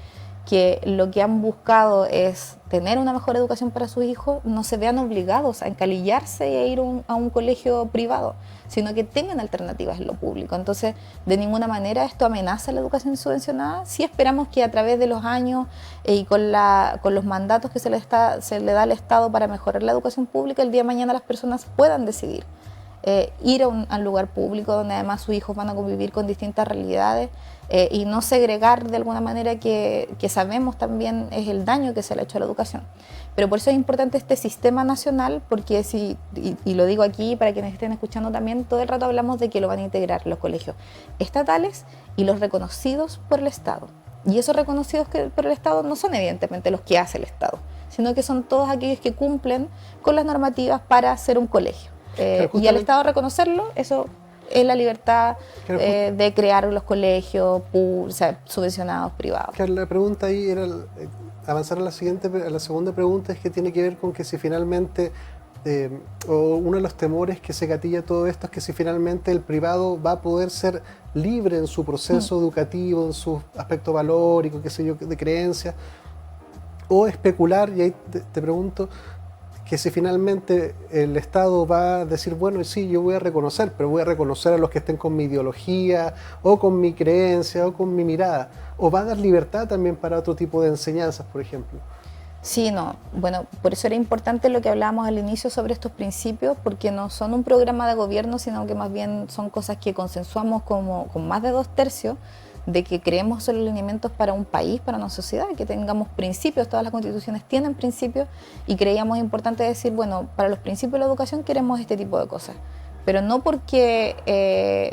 lo que han buscado es tener una mejor educación para sus hijos, no se vean obligados a encalillarse y a ir a un colegio privado, sino que tengan alternativas en lo público. Entonces, de ninguna manera esto amenaza la educación subvencionada. Sí esperamos que a través de los años y con los mandatos que se le da al Estado para mejorar la educación pública, el día de mañana las personas puedan decidir ir a un lugar público donde además sus hijos van a convivir con distintas realidades, y no segregar de alguna manera que sabemos también es el daño que se le ha hecho a la educación. Pero por eso es importante este sistema nacional, porque y lo digo aquí para quienes estén escuchando también, todo el rato hablamos de que lo van a integrar los colegios estatales y los reconocidos por el Estado. Y esos reconocidos por el Estado no son evidentemente los que hace el Estado, sino que son todos aquellos que cumplen con las normativas para ser un colegio. Y al Estado reconocerlo, eso es la libertad de crear los colegios subvencionados privados. Claro, la pregunta ahí era avanzar a la segunda pregunta, es que tiene que ver con que si finalmente o uno de los temores que se gatilla todo esto es que si finalmente el privado va a poder ser libre en su proceso educativo, en su aspecto valórico, qué sé yo, de creencia, o especular. Y ahí te pregunto que si finalmente el Estado va a decir, bueno, sí, yo voy a reconocer, pero voy a reconocer a los que estén con mi ideología, o con mi creencia, o con mi mirada, o va a dar libertad también para otro tipo de enseñanzas, por ejemplo. Sí, no. Bueno, por eso era importante lo que hablábamos al inicio sobre estos principios, porque no son un programa de gobierno, sino que más bien son cosas que consensuamos como, con más de 2/3, de que creemos son los lineamientos para un país, para una sociedad, que tengamos principios, todas las constituciones tienen principios, y creíamos importante decir, bueno, para los principios de la educación queremos este tipo de cosas. Pero no porque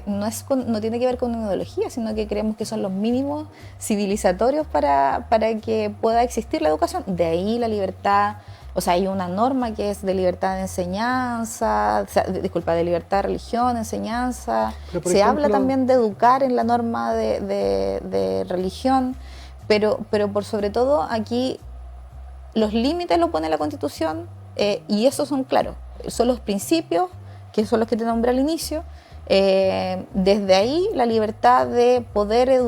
no tiene que ver con una ideología, sino que creemos que son los mínimos civilizatorios para que pueda existir la educación. De ahí la libertad, o sea, hay una norma que es de libertad de enseñanza, de libertad de religión, enseñanza. Se habla también de educar en la norma de religión, pero por sobre todo aquí los límites los pone la Constitución y esos son claros, son los principios, que son los que te nombré al inicio. Desde ahí la libertad de poder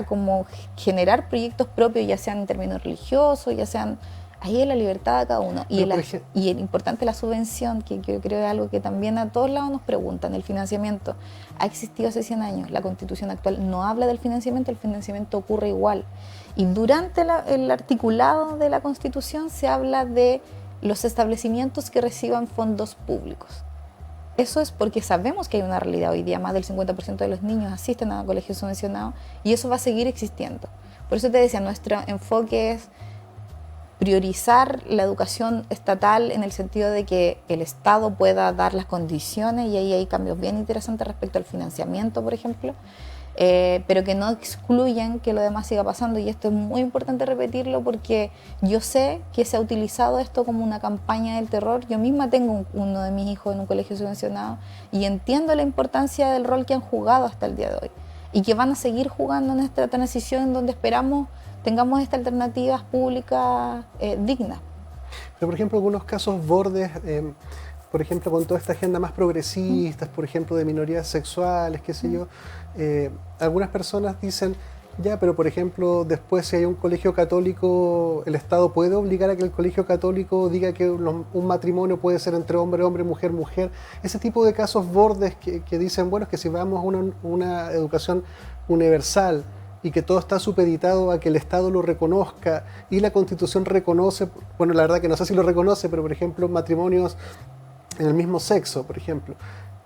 como generar proyectos propios, ya sean en términos religiosos, ya sean, ahí es la libertad de cada uno. Y el importante la subvención, que yo creo es algo que también a todos lados nos preguntan, el financiamiento ha existido hace 100 años, la Constitución actual no habla del financiamiento, el financiamiento ocurre igual. Y durante el articulado de la Constitución se habla de los establecimientos que reciban fondos públicos. Eso es porque sabemos que hay una realidad hoy día, más del 50% de los niños asisten a colegios subvencionados y eso va a seguir existiendo. Por eso te decía, nuestro enfoque es priorizar la educación estatal en el sentido de que el Estado pueda dar las condiciones, y ahí hay cambios bien interesantes respecto al financiamiento, por ejemplo, pero que no excluyan que lo demás siga pasando. Y esto es muy importante repetirlo porque yo sé que se ha utilizado esto como una campaña del terror. Yo misma tengo uno de mis hijos en un colegio subvencionado y entiendo la importancia del rol que han jugado hasta el día de hoy y que van a seguir jugando en esta transición en donde esperamos tengamos estas alternativas públicas dignas. Pero, por ejemplo, algunos casos bordes, por ejemplo, con toda esta agenda más progresista, por ejemplo, de minorías sexuales, qué sé yo, algunas personas dicen, ya, pero por ejemplo, después si hay un colegio católico, ¿el Estado puede obligar a que el colegio católico diga que un matrimonio puede ser entre hombre, hombre, mujer, mujer? Ese tipo de casos bordes que dicen, bueno, es que si vamos a una educación universal y que todo está supeditado a que el Estado lo reconozca y la Constitución reconoce, bueno, la verdad que no sé si lo reconoce, pero por ejemplo, matrimonios en el mismo sexo, por ejemplo.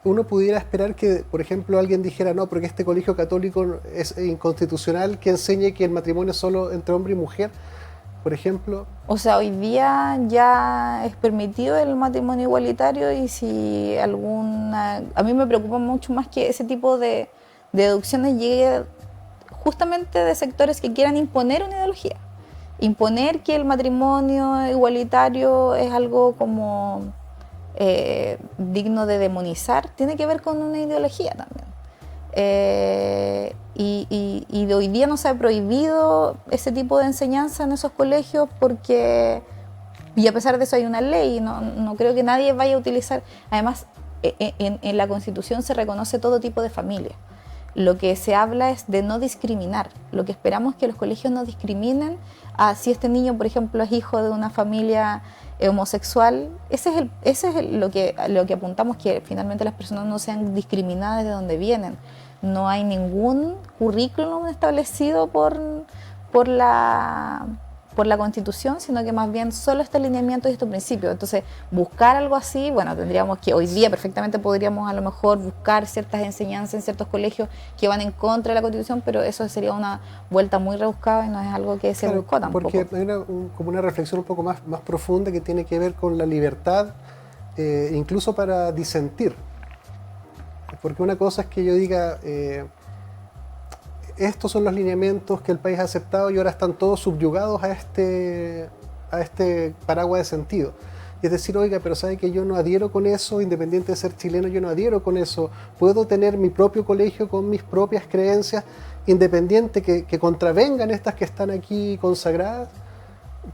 Uno pudiera esperar que, por ejemplo, alguien dijera, no, porque este colegio católico es inconstitucional que enseñe que el matrimonio es solo entre hombre y mujer, por ejemplo. O sea, hoy día ya es permitido el matrimonio igualitario y si alguna... A mí me preocupa mucho más que ese tipo de deducciones llegue justamente de sectores que quieran imponer una ideología. Imponer que el matrimonio igualitario es algo como... digno de demonizar, tiene que ver con una ideología también. Y de hoy día no se ha prohibido ese tipo de enseñanza en esos colegios porque, y a pesar de eso hay una ley, no creo que nadie vaya a utilizar, además en la Constitución se reconoce todo tipo de familia. Lo que se habla es de no discriminar. Lo que esperamos es que los colegios no discriminen a si este niño, por ejemplo, es hijo de una familia homosexual. Ese es lo que apuntamos, que finalmente las personas no sean discriminadas de donde vienen. No hay ningún currículum establecido por la Constitución, sino que más bien solo este alineamiento y estos principios. Entonces, buscar algo así, bueno, tendríamos que, hoy día perfectamente podríamos a lo mejor buscar ciertas enseñanzas en ciertos colegios que van en contra de la Constitución, pero eso sería una vuelta muy rebuscada y no es algo que se buscó tampoco. Porque hay como una reflexión un poco más profunda que tiene que ver con la libertad, incluso para disentir. Porque una cosa es que yo diga... estos son los lineamientos que el país ha aceptado y ahora están todos subyugados a este paraguas de sentido. Y es decir, oiga, pero sabe que yo no adhiero con eso, independiente de ser chileno, yo no adhiero con eso. Puedo tener mi propio colegio con mis propias creencias, independiente que contravengan estas que están aquí consagradas.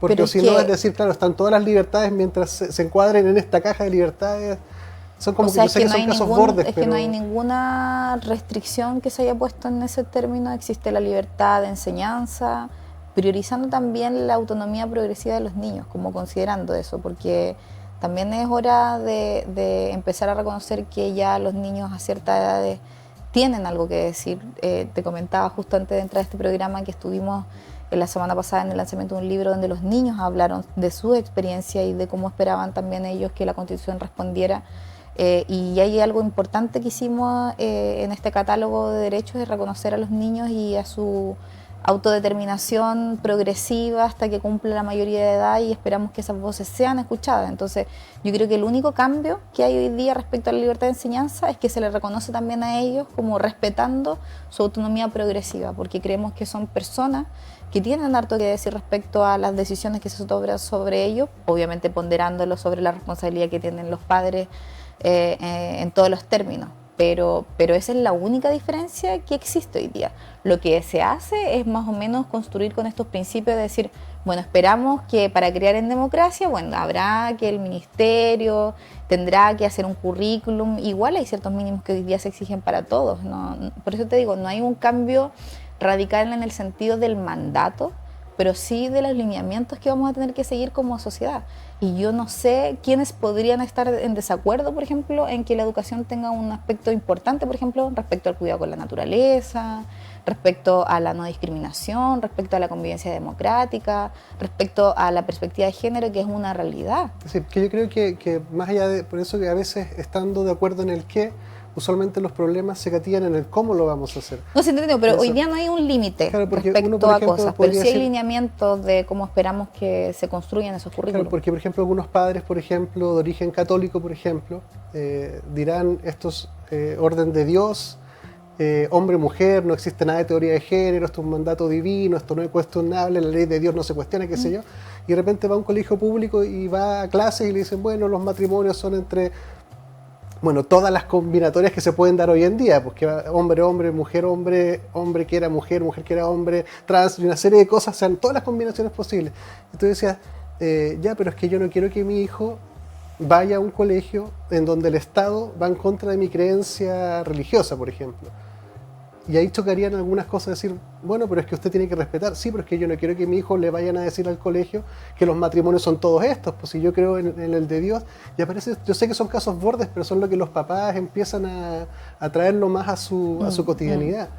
Porque si no, es decir, claro, están todas las libertades mientras se encuadren en esta caja de libertades. Son como, o sea, que yo sé que son casos bordes, que no hay ninguna restricción que se haya puesto en ese término. Existe la libertad de enseñanza, priorizando también la autonomía progresiva de los niños, como considerando eso, porque también es hora de empezar a reconocer que ya los niños a cierta edad tienen algo que decir. Te comentaba justo antes de entrar a este programa que estuvimos en la semana pasada en el lanzamiento de un libro donde los niños hablaron de su experiencia y de cómo esperaban también ellos que la Constitución respondiera. Y hay algo importante que hicimos en este catálogo de derechos, es reconocer a los niños y a su autodeterminación progresiva hasta que cumpla la mayoría de edad, y esperamos que esas voces sean escuchadas. Entonces yo creo que el único cambio que hay hoy día respecto a la libertad de enseñanza es que se les reconoce también a ellos como respetando su autonomía progresiva, porque creemos que son personas que tienen harto que decir respecto a las decisiones que se toman sobre ellos, obviamente ponderándolo sobre la responsabilidad que tienen los padres en todos los términos. Pero esa es la única diferencia que existe hoy día. Lo que se hace es más o menos construir con estos principios de decir, bueno, esperamos que para crear en democracia, bueno, habrá que el ministerio tendrá que hacer un currículum, igual hay ciertos mínimos que hoy día se exigen para todos, ¿no? Por eso te digo, no hay un cambio radical en el sentido del mandato, pero sí de los lineamientos que vamos a tener que seguir como sociedad. Y yo no sé quiénes podrían estar en desacuerdo, por ejemplo, en que la educación tenga un aspecto importante, por ejemplo, respecto al cuidado con la naturaleza, respecto a la no discriminación, respecto a la convivencia democrática, respecto a la perspectiva de género, que es una realidad. Es decir, que yo creo que más allá de, por eso que a veces estando de acuerdo en el qué, usualmente los problemas se gatillan en el cómo lo vamos a hacer. No se entiende, pero eso. Hoy día no hay un límite respecto uno, por ejemplo, a cosas, pero sí hay decir, lineamientos de cómo esperamos que se construyan esos currículos. Claro, porque por ejemplo algunos padres, por ejemplo, de origen católico, por ejemplo, dirán estos orden de Dios, hombre-mujer, no existe nada de teoría de género, esto es un mandato divino, esto no es cuestionable, la ley de Dios no se cuestiona, qué sé yo, y de repente va a un colegio público y va a clases y le dicen, bueno, los matrimonios son entre... Bueno, todas las combinatorias que se pueden dar hoy en día, porque hombre, hombre, mujer, hombre, hombre que era mujer, mujer que era hombre, trans, y una serie de cosas, o sea, todas las combinaciones posibles. Entonces decías, ya, pero es que yo no quiero que mi hijo vaya a un colegio en donde el Estado va en contra de mi creencia religiosa, por ejemplo. Y ahí chocarían algunas cosas, decir, bueno, pero es que usted tiene que respetar. Sí, pero es que yo no quiero que mi hijo le vayan a decir al colegio que los matrimonios son todos estos, pues si yo creo en el de Dios. Y aparece, yo sé que son casos bordes, pero son lo que los papás empiezan a traerlo más a su cotidianidad.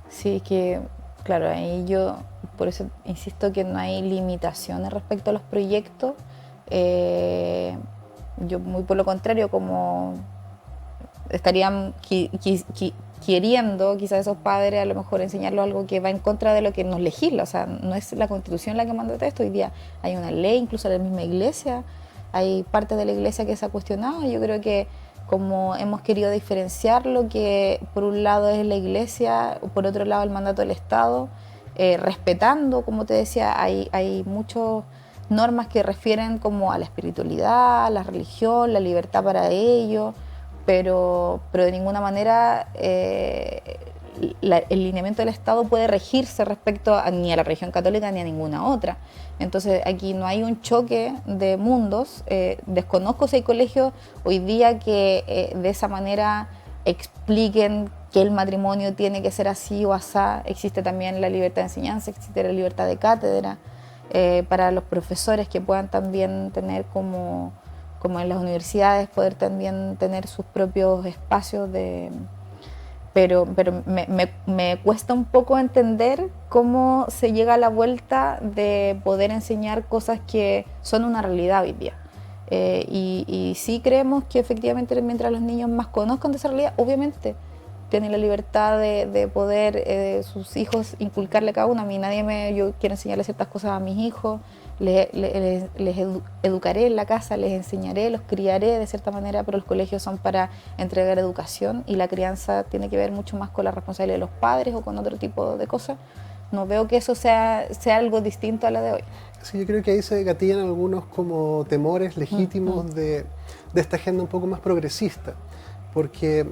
Sí, que claro, ahí yo por eso insisto que no hay limitaciones respecto a los proyectos. Yo muy por lo contrario, como estarían queriendo quizás esos padres a lo mejor enseñarlos algo que va en contra de lo que nos legisla, o sea, no es la Constitución la que manda esto, hoy día hay una ley, incluso en la misma iglesia, hay parte de la iglesia que se ha cuestionado. Yo creo que como hemos querido diferenciar lo que por un lado es la iglesia, por otro lado el mandato del Estado, respetando, como te decía, hay muchas normas que refieren como a la espiritualidad, a la religión, la libertad para ello, pero de ninguna manera el lineamiento del Estado puede regirse respecto ni a la religión católica ni a ninguna otra. Entonces aquí no hay un choque de mundos. Desconozco si hay colegios hoy día que de esa manera expliquen que el matrimonio tiene que ser así o asá. Existe también la libertad de enseñanza, existe la libertad de cátedra para los profesores que puedan también tener como en las universidades, poder también tener sus propios espacios pero me cuesta un poco entender cómo se llega a la vuelta de poder enseñar cosas que son una realidad hoy día. Y sí creemos que efectivamente mientras los niños más conozcan de esa realidad, obviamente tienen la libertad de poder sus hijos inculcarle a cada uno. A mí yo quiero enseñarle ciertas cosas a mis hijos, les educaré en la casa, les enseñaré, los criaré de cierta manera, pero los colegios son para entregar educación y la crianza tiene que ver mucho más con la responsabilidad de los padres o con otro tipo de cosas. No veo que eso sea algo distinto a la de hoy. Sí, yo creo que ahí se gatillan algunos como temores legítimos de esta agenda un poco más progresista, porque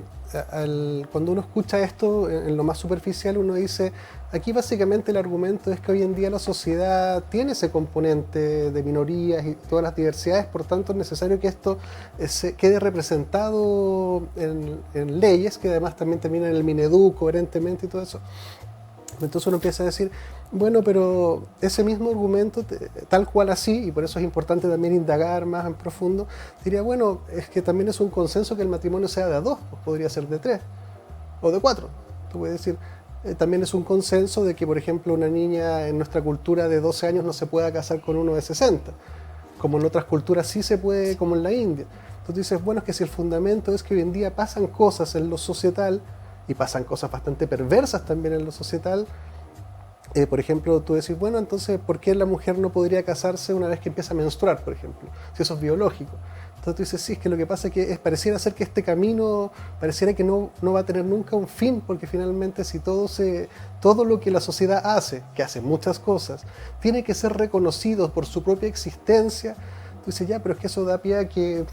cuando uno escucha esto en lo más superficial, uno dice, aquí básicamente el argumento es que hoy en día la sociedad tiene ese componente de minorías y todas las diversidades, por tanto es necesario que esto quede representado en leyes, que además también terminan en el Mineduc coherentemente y todo eso. Entonces uno empieza a decir, bueno, pero ese mismo argumento, tal cual así, y por eso es importante también indagar más en profundo, diría, bueno, es que también es un consenso que el matrimonio sea de a dos, pues podría ser de 3 o de 4. Tú puedes decir, también es un consenso de que, por ejemplo, una niña en nuestra cultura de 12 años no se pueda casar con uno de 60, como en otras culturas sí se puede, como en la India. Entonces dices, bueno, es que si el fundamento es que hoy en día pasan cosas en lo societal, y pasan cosas bastante perversas también en lo societal, por ejemplo, tú decís, bueno, entonces, ¿por qué la mujer no podría casarse una vez que empieza a menstruar, por ejemplo? Si eso es biológico. Entonces tú dices, sí, es que lo que pasa es que pareciera ser que este camino, pareciera que no va a tener nunca un fin, porque finalmente si todo lo que la sociedad hace, que hace muchas cosas, tiene que ser reconocido por su propia existencia, tú dices, ya, pero es que eso da pie a que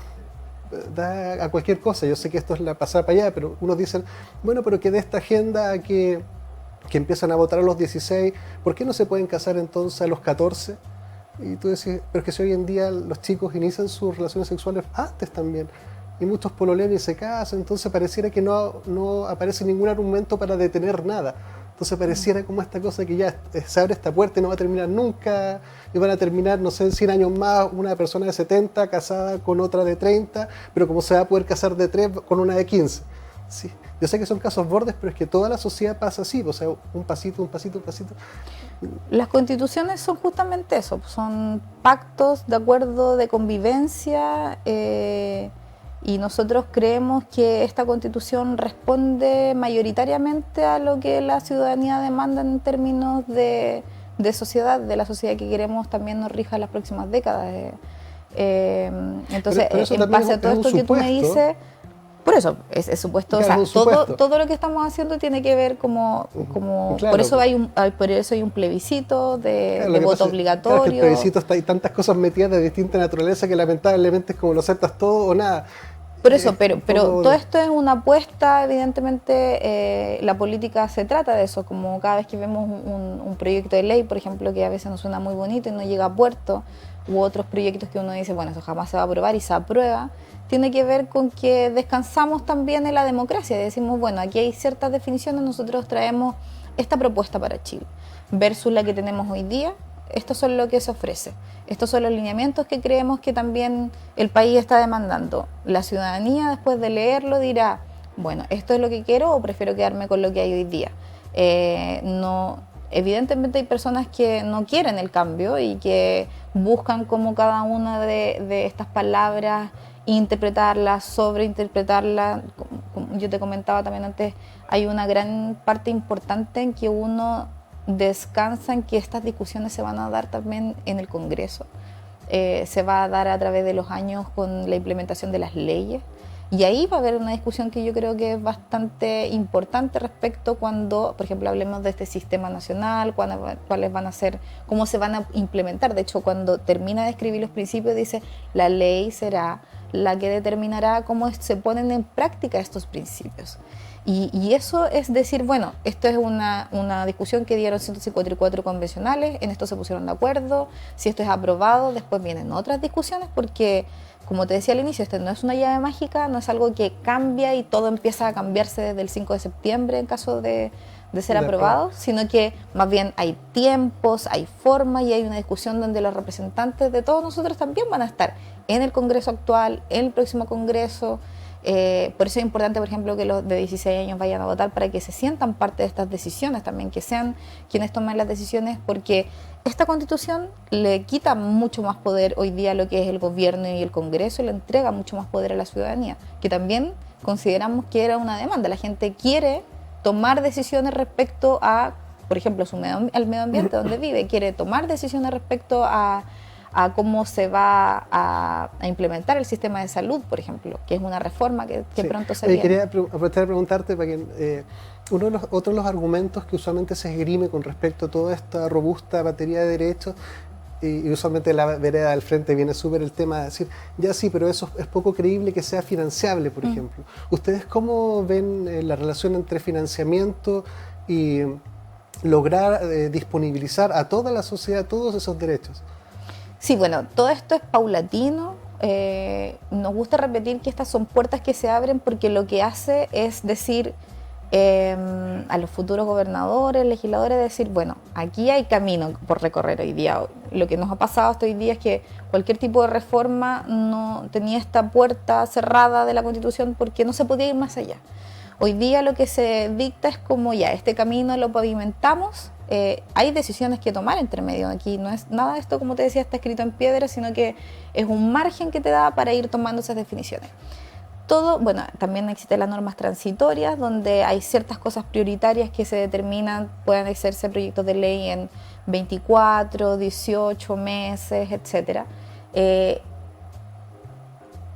da a cualquier cosa. Yo sé que esto es la pasada para allá, pero unos dicen, bueno, pero que de esta agenda a que empiezan a votar a los 16, ¿por qué no se pueden casar entonces a los 14? Y tú decís, pero es que si hoy en día los chicos inician sus relaciones sexuales antes también, y muchos pololean y se casan, entonces pareciera que no aparece ningún argumento para detener nada. Entonces pareciera como esta cosa que ya se abre esta puerta y no va a terminar nunca, y van a terminar, no sé, en 100 años más, una persona de 70 casada con otra de 30, pero como se va a poder casar de 3 con una de 15. Sí. Yo sé que son casos bordes, pero es que toda la sociedad pasa así, o sea, un pasito, un pasito, un pasito. Las constituciones son justamente eso, son pactos de acuerdo de convivencia, y nosotros creemos que esta constitución responde mayoritariamente a lo que la ciudadanía demanda en términos de sociedad, de la sociedad que queremos también nos rija en las próximas décadas. Entonces, pero en base a todo esto que tú me dices, por eso, es supuesto, claro, o sea, todo lo que estamos haciendo tiene que ver como claro, por eso hay un plebiscito de claro, voto obligatorio. Claro, que el plebiscito hay tantas cosas metidas de distinta naturaleza que lamentablemente es como lo aceptas todo o nada. Por eso, pero todo esto es una apuesta, evidentemente la política se trata de eso, como cada vez que vemos un proyecto de ley, por ejemplo, que a veces nos suena muy bonito y no llega a puerto, u otros proyectos que uno dice, bueno, eso jamás se va a aprobar y se aprueba, tiene que ver con que descansamos también en la democracia, decimos, bueno, aquí hay ciertas definiciones, nosotros traemos esta propuesta para Chile, versus la que tenemos hoy día. Estos son lo que se ofrece. Estos son los lineamientos que creemos que también el país está demandando. La ciudadanía, después de leerlo, dirá, bueno, esto es lo que quiero o prefiero quedarme con lo que hay hoy día. Evidentemente hay personas que no quieren el cambio y que buscan como cada una de estas palabras interpretarlas, sobreinterpretarlas. Como yo te comentaba también antes, hay una gran parte importante en que uno descansa en que estas discusiones se van a dar también en el Congreso, se va a dar a través de los años con la implementación de las leyes, y ahí va a haber una discusión que yo creo que es bastante importante respecto cuando, por ejemplo, hablemos de este sistema nacional, cuáles van a ser, cómo se van a implementar. De hecho, cuando termina de escribir los principios dice, la ley será la que determinará cómo se ponen en práctica estos principios. Y eso es decir, bueno, esto es una discusión que dieron 154 convencionales, en esto se pusieron de acuerdo, si esto es aprobado, después vienen otras discusiones, porque, como te decía al inicio, esto no es una llave mágica, no es algo que cambia y todo empieza a cambiarse desde el 5 de septiembre en caso de ser aprobado, sino que más bien hay tiempos, hay formas y hay una discusión donde los representantes de todos nosotros también van a estar en el Congreso actual, en el próximo Congreso. Por eso es importante, por ejemplo, que los de 16 años vayan a votar para que se sientan parte de estas decisiones también, que sean quienes tomen las decisiones, porque esta Constitución le quita mucho más poder hoy día a lo que es el gobierno y el Congreso, y le entrega mucho más poder a la ciudadanía, que también consideramos que era una demanda. La gente quiere tomar decisiones respecto a, por ejemplo, al medio ambiente donde vive, quiere tomar decisiones respecto a cómo se va a implementar el sistema de salud, por ejemplo, que es una reforma que sí, pronto se viene. Quería aprovechar de preguntarte, para que otro de los argumentos que usualmente se esgrime con respecto a toda esta robusta batería de derechos, y usualmente la vereda del frente viene súper el tema de decir, ya sí, pero eso es poco creíble que sea financiable, por ejemplo. ¿Ustedes cómo ven la relación entre financiamiento y lograr disponibilizar a toda la sociedad todos esos derechos? Sí, bueno, todo esto es paulatino. Nos gusta repetir que estas son puertas que se abren porque lo que hace es decir a los futuros gobernadores, legisladores, decir, bueno, aquí hay camino por recorrer hoy día. Lo que nos ha pasado hasta hoy día es que cualquier tipo de reforma no tenía esta puerta cerrada de la Constitución porque no se podía ir más allá. Hoy día lo que se dicta es como ya, este camino lo pavimentamos, hay decisiones que tomar entre medio. Aquí no es nada de esto, como te decía, está escrito en piedra, sino que es un margen que te da para ir tomando esas definiciones. Todo, bueno, también existen las normas transitorias, donde hay ciertas cosas prioritarias que se determinan, pueden hacerse proyectos de ley en 24, 18 meses, etc.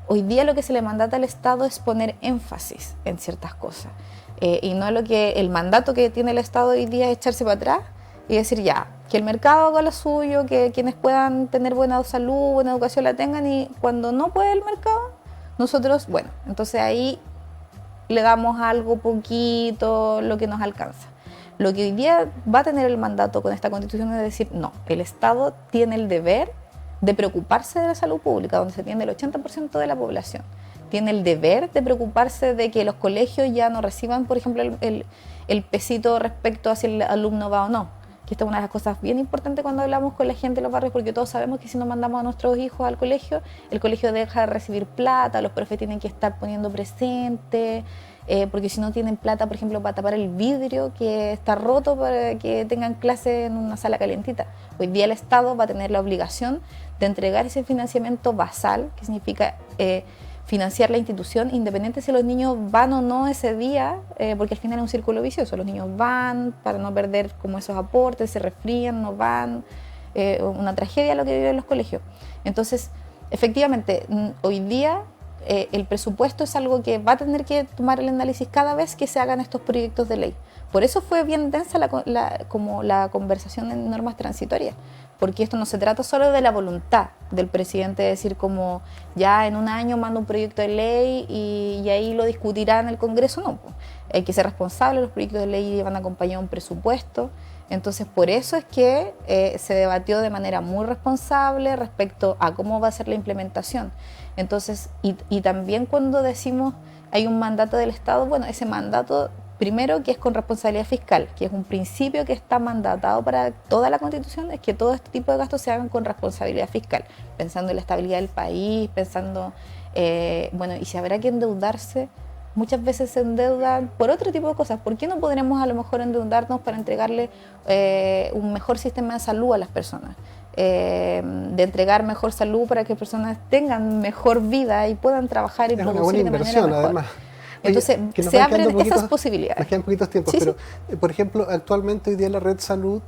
Hoy día lo que se le mandata al Estado es poner énfasis en ciertas cosas. Y no lo que el mandato que tiene el Estado hoy día es echarse para atrás y decir ya, que el mercado haga lo suyo, que quienes puedan tener buena salud, buena educación la tengan, y cuando no puede el mercado, nosotros, bueno, entonces ahí le damos algo poquito, lo que nos alcanza. Lo que hoy día va a tener el mandato con esta Constitución es decir, no, el Estado tiene el deber de preocuparse de la salud pública, donde se atiende el 80% de la población. Tiene el deber de preocuparse de que los colegios ya no reciban, por ejemplo, el pesito respecto a si el alumno va o no. Que esta es una de las cosas bien importantes cuando hablamos con la gente de los barrios, porque todos sabemos que si no mandamos a nuestros hijos al colegio, el colegio deja de recibir plata, los profes tienen que estar poniendo presente, porque si no tienen plata, por ejemplo, para tapar el vidrio que está roto para que tengan clase en una sala calentita. Hoy día el Estado va a tener la obligación de entregar ese financiamiento basal, que significa financiar la institución, independiente si los niños van o no ese día, porque al final es un círculo vicioso. Los niños van para no perder como esos aportes, se resfrían, no van, una tragedia lo que viven los colegios. Entonces, efectivamente, hoy día el presupuesto es algo que va a tener que tomar el análisis cada vez que se hagan estos proyectos de ley. Por eso fue bien densa como la conversación en normas transitorias, porque esto no se trata solo de la voluntad del presidente de decir como ya en un año mando un proyecto de ley y ahí lo discutirá en el Congreso, no. Hay que ser responsable, los proyectos de ley van acompañados de un presupuesto, entonces por eso es que se debatió de manera muy responsable respecto a cómo va a ser la implementación. Entonces, y también cuando decimos hay un mandato del Estado, bueno, ese mandato primero que es con responsabilidad fiscal, que es un principio que está mandatado para toda la Constitución, es que todo este tipo de gastos se hagan con responsabilidad fiscal, pensando en la estabilidad del país, pensando, bueno, y si habrá que endeudarse, muchas veces se endeudan por otro tipo de cosas. ¿Por qué no podremos a lo mejor endeudarnos para entregarle un mejor sistema de salud a las personas? De entregar mejor salud para que personas tengan mejor vida y puedan trabajar y es producir una buena de manera inversión, mejor. además. Entonces, se abren esas posibilidades. Nos quedan poquitos tiempos, Sí, pero, por ejemplo, actualmente hoy día en la red salud,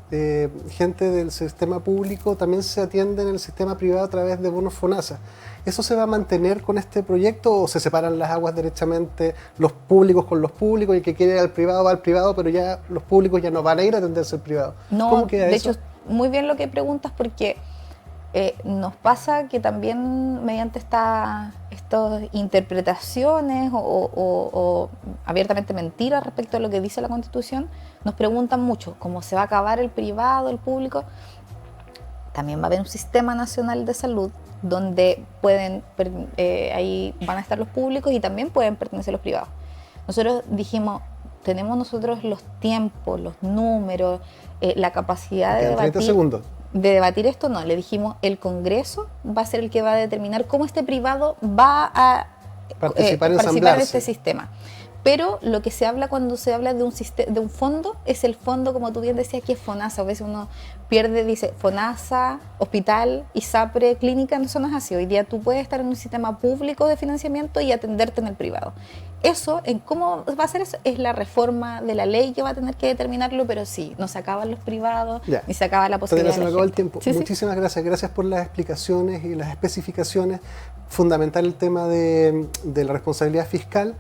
gente del sistema público también se atiende en el sistema privado a través de bonos FONASA. ¿Eso se va a mantener con este proyecto o se separan las aguas derechamente, los públicos con los públicos, y el que quiere ir al privado va al privado, pero ya los públicos ya no van a ir a atenderse al privado? No, ¿Cómo queda de eso? hecho, muy bien lo que preguntas, porque nos pasa que también mediante estas interpretaciones o abiertamente mentiras respecto a lo que dice la Constitución, nos preguntan mucho cómo se va a acabar el privado, el público. También va a haber un sistema nacional de salud donde ahí van a estar los públicos y también pueden pertenecer los privados. Nosotros dijimos, tenemos nosotros los tiempos, los números, la capacidad de debatir. 30 segundos. De debatir esto, no, le dijimos el Congreso va a ser el que va a determinar cómo este privado va a participar en este sistema. Pero lo que se habla cuando se habla de un fondo es el fondo, como tú bien decías, que es FONASA. A veces uno pierde, dice FONASA, hospital, ISAPRE, clínica, no son así. Hoy día tú puedes estar en un sistema público de financiamiento y atenderte en el privado. Eso, en cómo va a ser eso, es la reforma de la ley que va a tener que determinarlo, pero sí, no se acaban los privados, Ya. ni se acaba la posibilidad. Se me acabó el tiempo. Sí, Muchísimas gracias. Gracias por las explicaciones y las especificaciones. Fundamental el tema de la responsabilidad fiscal.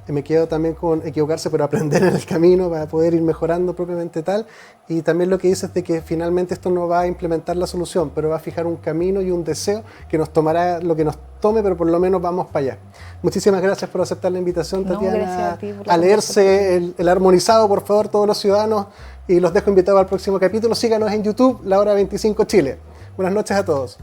Me quedo también con equivocarse, pero aprender en el camino para poder ir mejorando propiamente tal. Y también lo que dices de que finalmente esto no va a implementar la solución, pero va a fijar un camino y un deseo que nos tomará lo que nos tome, pero por lo menos vamos para allá. Muchísimas gracias por aceptar la invitación, Tatiana. Gracias a ti por la a leerse el armonizado, por favor, todos los ciudadanos. Y los dejo invitados al próximo capítulo. Síganos en YouTube, La Hora 25 Chile. Buenas noches a todos.